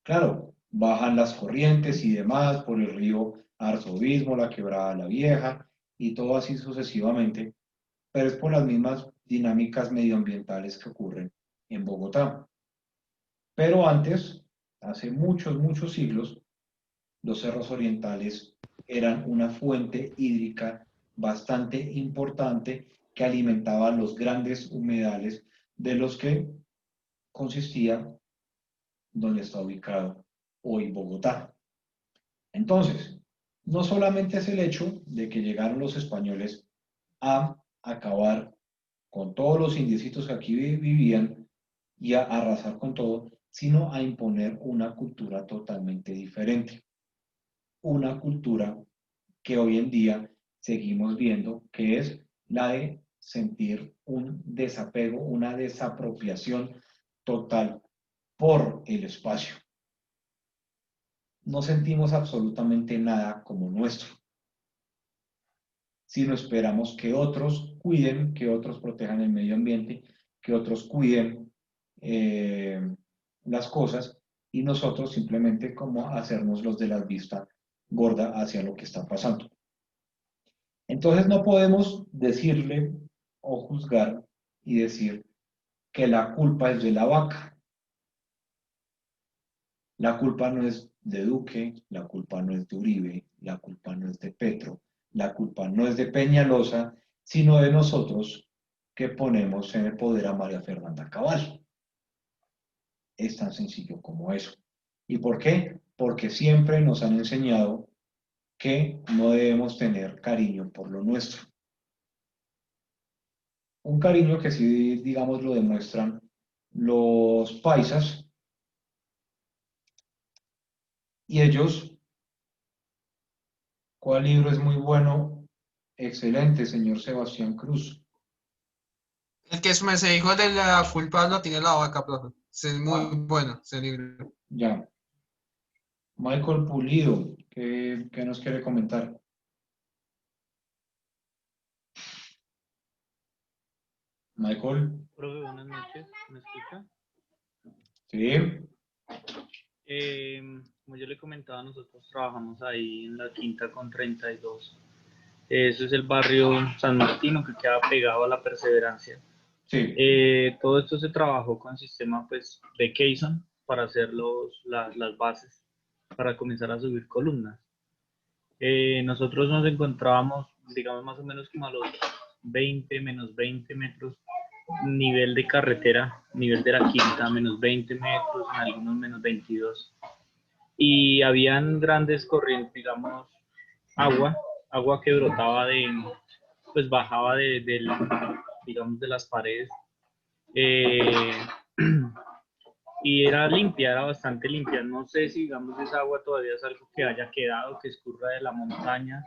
Claro, bajan las corrientes y demás por el río Arzobispo, la Quebrada La Vieja y todo así sucesivamente, pero es por las mismas dinámicas medioambientales que ocurren en Bogotá. Pero antes, hace muchos siglos, los cerros orientales eran una fuente hídrica bastante importante que alimentaba los grandes humedales de los que consistía donde está ubicado hoy Bogotá. Entonces, no solamente es el hecho de que llegaron los españoles a acabar con todos los indígenas que aquí vivían y a arrasar con todo, sino a imponer una cultura totalmente diferente. Una cultura que hoy en día seguimos viendo, que es la de sentir un desapego, una desapropiación total por el espacio. No sentimos absolutamente nada como nuestro, sino esperamos que otros cuiden, que otros protejan el medio ambiente, que otros cuiden las cosas y nosotros simplemente como hacernos los de la vista gorda hacia lo que está pasando. Entonces no podemos decirle o juzgar y decir que la culpa es de la vaca. La culpa no es de Duque, la culpa no es de Uribe, la culpa no es de Petro, la culpa no es de Peñalosa, sino de nosotros que ponemos en el poder a María Fernanda Cabal. Es tan sencillo como eso. ¿Y por qué? Porque siempre nos han enseñado que no debemos tener cariño por lo nuestro. Un cariño que sí, digamos, lo demuestran los paisas y ellos. ¿Cuál libro es muy bueno? Excelente, señor Sebastián Cruz. El que se dijo de la culpa lo tiene la vaca, profe. Es muy Ah, bueno ese libro. ya. Michael Pulido, ¿qué nos quiere comentar? Michael, Profe, buenas noches, ¿me escucha? sí, Como yo le comentaba, nosotros trabajamos ahí en la Quinta con 32. Eso es el barrio San Martino que queda pegado a la Perseverancia. sí, Todo esto se trabajó con sistema pues, de Keyson para hacer las bases, para comenzar a subir columnas. Nosotros nos encontrábamos, digamos, más o menos como a los 20, menos 20 metros, nivel de carretera, nivel de la Quinta, menos 20 metros, en algunos menos 22. Y habían grandes corrientes, digamos, agua que brotaba pues bajaba digamos, de las paredes. Eh, y era limpia, era bastante limpia. No sé si, digamos, esa agua todavía es algo que haya quedado, que escurra de la montaña,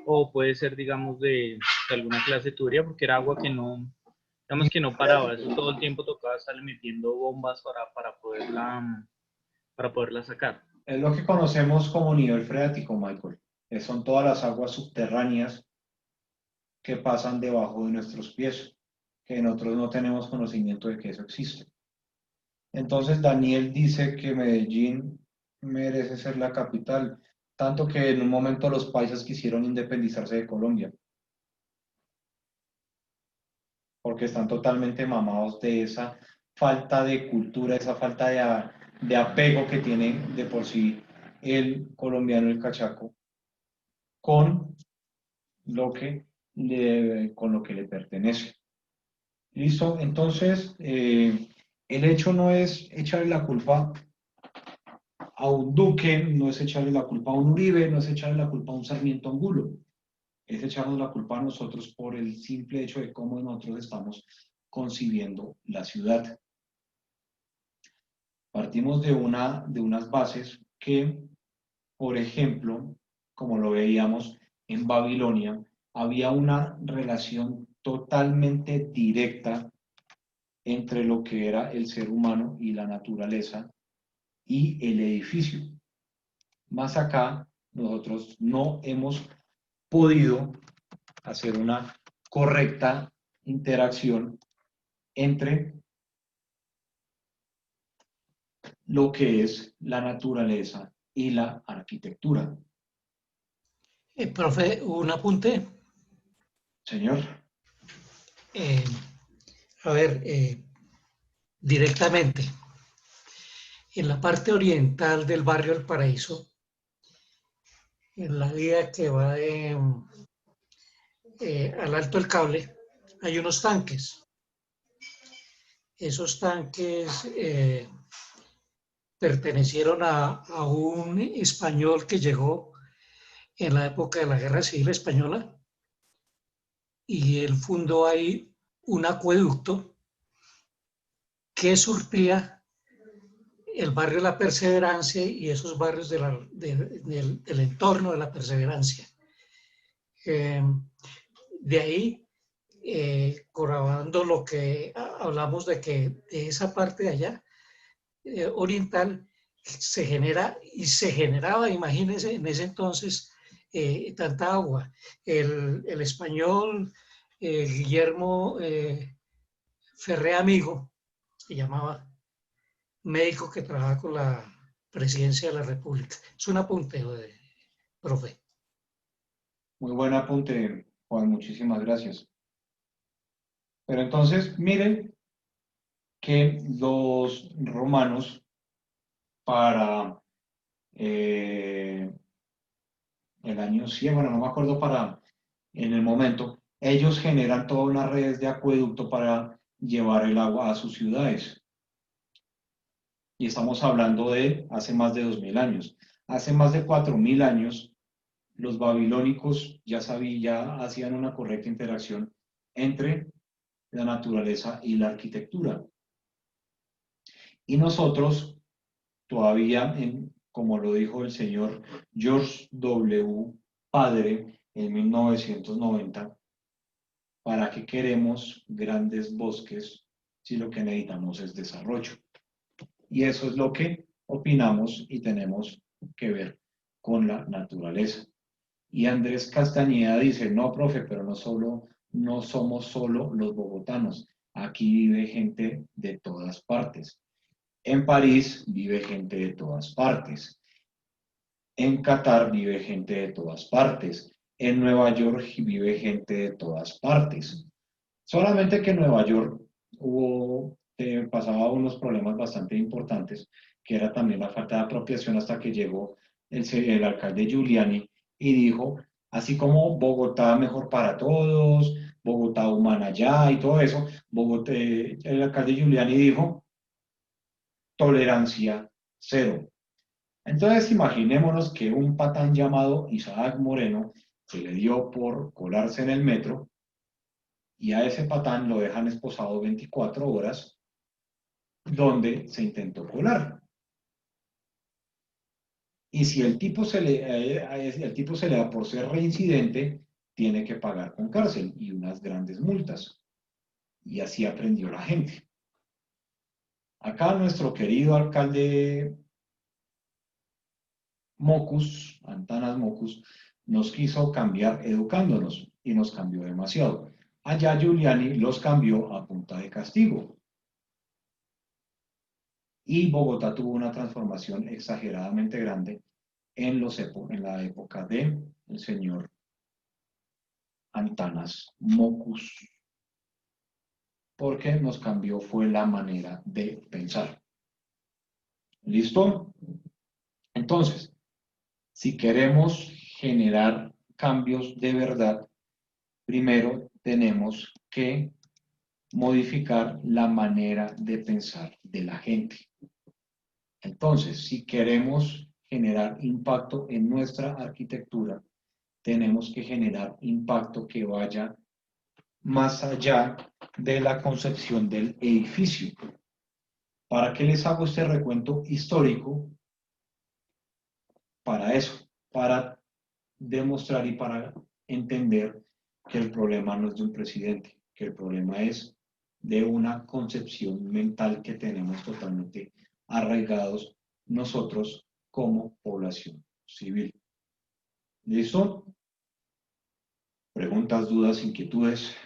o puede ser, digamos, de alguna clase de tubería, porque era agua que no, digamos que no paraba. Eso todo el tiempo tocaba estarle metiendo bombas para poderla sacar. es lo que conocemos como nivel freático, Michael. Son todas las aguas subterráneas que pasan debajo de nuestros pies, que nosotros no tenemos conocimiento de que eso existe. Entonces Daniel dice que Medellín merece ser la capital, tanto que en un momento los paisas quisieron independizarse de Colombia, porque están totalmente mamados de esa falta de cultura, esa falta de apego que tiene de por sí el colombiano, el cachaco, con con lo que le pertenece. ¿Listo? Entonces, el hecho no es echarle la culpa a un Duque, no es echarle la culpa a un Uribe, no es echarle la culpa a un Sarmiento Angulo, es echarnos la culpa a nosotros por el simple hecho de cómo nosotros estamos concibiendo la ciudad. Partimos de unas bases que, por ejemplo, como lo veíamos en Babilonia, había una relación totalmente directa entre lo que era el ser humano y la naturaleza y el edificio. Más acá, nosotros no hemos podido hacer una correcta interacción entre lo que es la naturaleza y la arquitectura. Profe, un apunte. Señor. Eh, a ver, directamente. En la parte oriental del barrio El Paraíso, en la vía que va al Alto del Cable, hay unos tanques. Esos tanques pertenecieron a un español que llegó en la época de la Guerra Civil Española y él fundó ahí un acueducto que surtía el barrio La Perseverancia y esos barrios del entorno de La Perseverancia. De ahí, corroborando lo que hablamos de que de esa parte de allá, oriental, se genera y se generaba, imagínense, en ese entonces, tanta agua. El español Guillermo Ferré Amigo, se llamaba, médico que trabaja con la presidencia de la República. Es un apunte, profe. Muy buen apunte, Juan, muchísimas gracias. Pero entonces, miren que los romanos para el año 100, bueno, no me acuerdo en el momento, ellos generan todas unas redes de acueducto para llevar el agua a sus ciudades. Y estamos hablando de hace más de 2000 años. Hace más de 4000 años, los babilónicos ya hacían una correcta interacción entre la naturaleza y la arquitectura. Y nosotros todavía, como lo dijo el señor George W. Padre en 1990, ¿para qué queremos grandes bosques si lo que necesitamos es desarrollo? Y eso es lo que opinamos y tenemos que ver con la naturaleza. Y Andrés Castañeda dice, no, profe, pero no somos solo los bogotanos. Aquí vive gente de todas partes. En París vive gente de todas partes. En Qatar vive gente de todas partes. En Nueva York vive gente de todas partes. Solamente que en Nueva York pasaba unos problemas bastante importantes, que era también la falta de apropiación hasta que llegó el alcalde Giuliani y dijo, así como Bogotá mejor para todos, Bogotá humana ya y todo eso, el alcalde Giuliani dijo, tolerancia cero. Entonces imaginémonos que un patán llamado Isaac Moreno se le dio por colarse en el metro y a ese patán lo dejan esposado 24 horas donde se intentó colar. Y si el tipo se le da por ser reincidente, tiene que pagar con cárcel y unas grandes multas. Y así aprendió la gente. Acá nuestro querido alcalde Mocus, Antanas Mocus, nos quiso cambiar educándonos y nos cambió demasiado. Allá Giuliani los cambió a punta de castigo. Y Bogotá tuvo una transformación exageradamente grande en la época del señor Antanas Mocus, porque nos cambió fue la manera de pensar. ¿Listo? Entonces, si queremos generar cambios de verdad, primero tenemos que modificar la manera de pensar de la gente. Entonces, si queremos generar impacto en nuestra arquitectura, tenemos que generar impacto que vaya más allá de la concepción del edificio. ¿Para qué les hago este recuento histórico? Para eso, para demostrar y para entender que el problema no es de un presidente, que el problema es de una concepción mental que tenemos totalmente arraigados nosotros como población civil. ¿Listo? ¿Preguntas, dudas, inquietudes?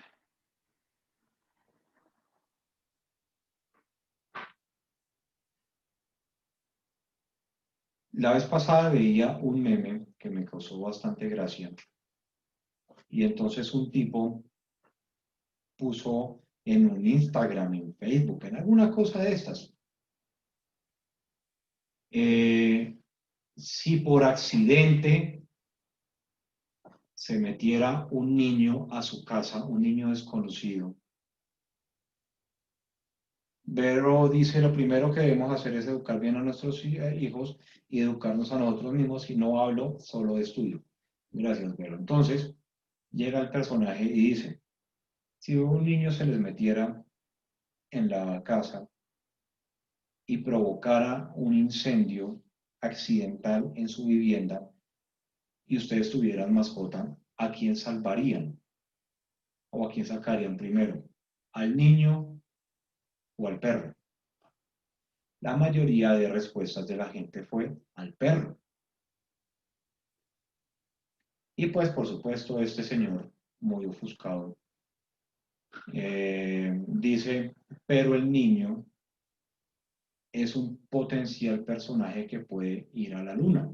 La vez pasada veía un meme que me causó bastante gracia. Y entonces un tipo puso en un Instagram, en Facebook, en alguna cosa de estas. Si por accidente se metiera un niño a su casa, un niño desconocido, Vero dice, lo primero que debemos hacer es educar bien a nuestros hijos y educarnos a nosotros mismos, y no hablo solo de estudio. Gracias, Vero. Entonces, llega el personaje y dice, si un niño se les metiera en la casa y provocara un incendio accidental en su vivienda y ustedes tuvieran mascota, ¿a quién salvarían? ¿O a quién sacarían primero? ¿Al niño o al perro? La mayoría de respuestas de la gente fue al perro. Y pues, por supuesto, este señor, muy ofuscado, dice, pero el niño es un potencial personaje que puede ir a la luna.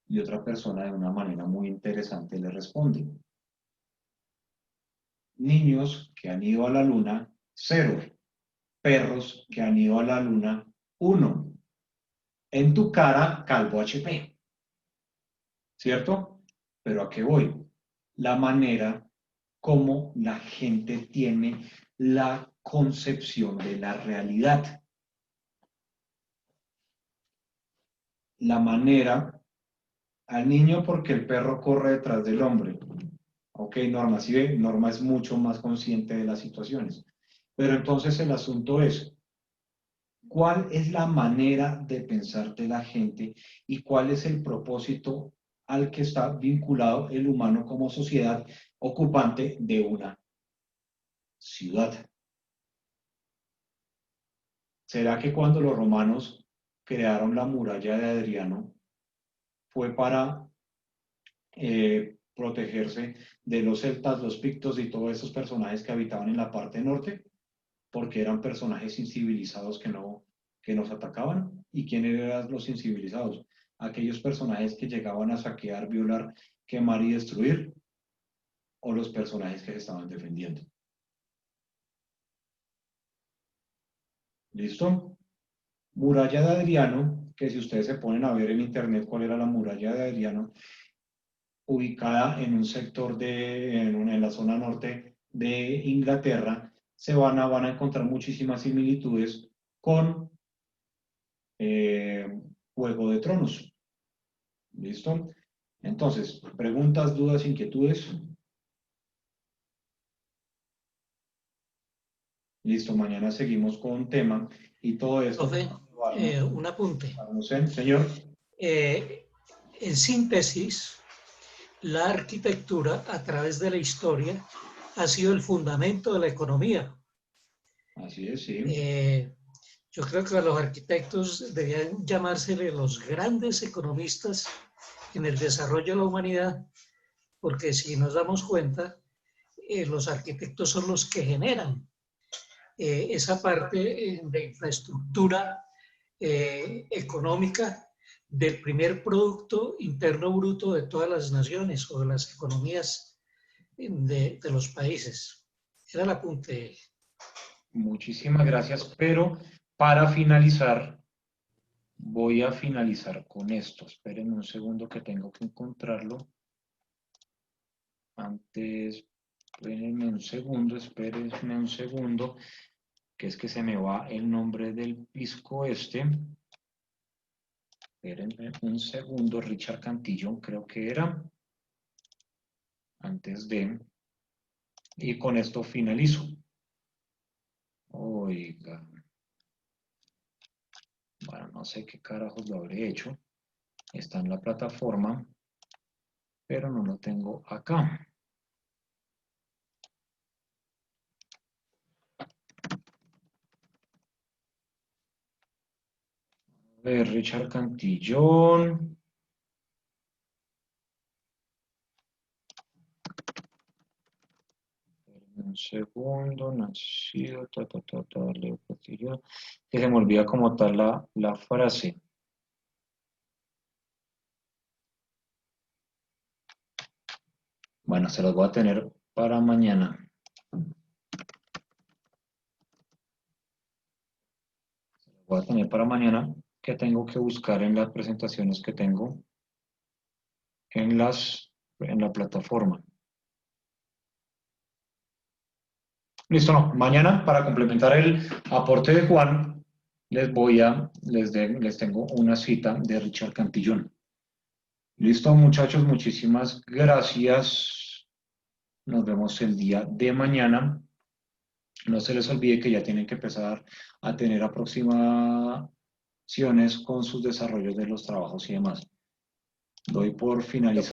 Y otra persona de una manera muy interesante le responde, niños que han ido a la luna, 0. Perros que han ido a la luna, 1. En tu cara, calvo HP. ¿Cierto? Pero ¿a qué voy? La manera como la gente tiene la concepción de la realidad. La manera al niño porque el perro corre detrás del hombre. Ok, Norma, si ve, Norma es mucho más consciente de las situaciones. Pero entonces el asunto es, ¿cuál es la manera de pensar de la gente y cuál es el propósito al que está vinculado el humano como sociedad ocupante de una ciudad? ¿Será que cuando los romanos crearon la muralla de Adriano fue para protegerse de los celtas, los pictos y todos esos personajes que habitaban en la parte norte? Porque eran personajes incivilizados que nos atacaban. ¿Y quiénes eran los incivilizados? Aquellos personajes que llegaban a saquear, violar, quemar y destruir, o los personajes que se estaban defendiendo. ¿Listo? Muralla de Adriano, que si ustedes se ponen a ver en internet cuál era la muralla de Adriano, ubicada en un sector en la zona norte de Inglaterra, van a encontrar muchísimas similitudes con Juego de Tronos. ¿Listo? Entonces, preguntas, dudas, inquietudes. Listo, mañana seguimos con un tema y todo esto. Profe, un apunte. Señor. En síntesis, la arquitectura a través de la historia ha sido el fundamento de la economía. Así es, sí. Yo creo que a los arquitectos deberían llamársele los grandes economistas en el desarrollo de la humanidad, porque si nos damos cuenta, los arquitectos son los que generan esa parte de infraestructura económica del primer Producto Interno Bruto de todas las naciones o de las economías de los países. Era el apunte. Muchísimas gracias, pero para finalizar, voy a finalizar con esto. Espérenme un segundo que tengo que encontrarlo. Antes, espérenme un segundo, que es que se me va el nombre del pisco este. Espérenme un segundo, Richard Cantillón creo que era. Antes de... Y con esto finalizo. Oiga. Bueno, no sé qué carajos lo habré hecho. Está en la plataforma, pero no lo tengo acá. A ver, Richard Cantillón. Un segundo, nacido, Leo Castillo. Que se me olvida como tal la frase. Bueno, se los voy a tener para mañana. Voy a tener para mañana que tengo que buscar en las presentaciones que tengo en la plataforma. Listo, no. Mañana, para complementar el aporte de Juan, les tengo una cita de Richard Cantillón. Listo, muchachos, muchísimas gracias. Nos vemos el día de mañana. No se les olvide que ya tienen que empezar a tener aproximaciones con sus desarrollos de los trabajos y demás. Doy por finalizado.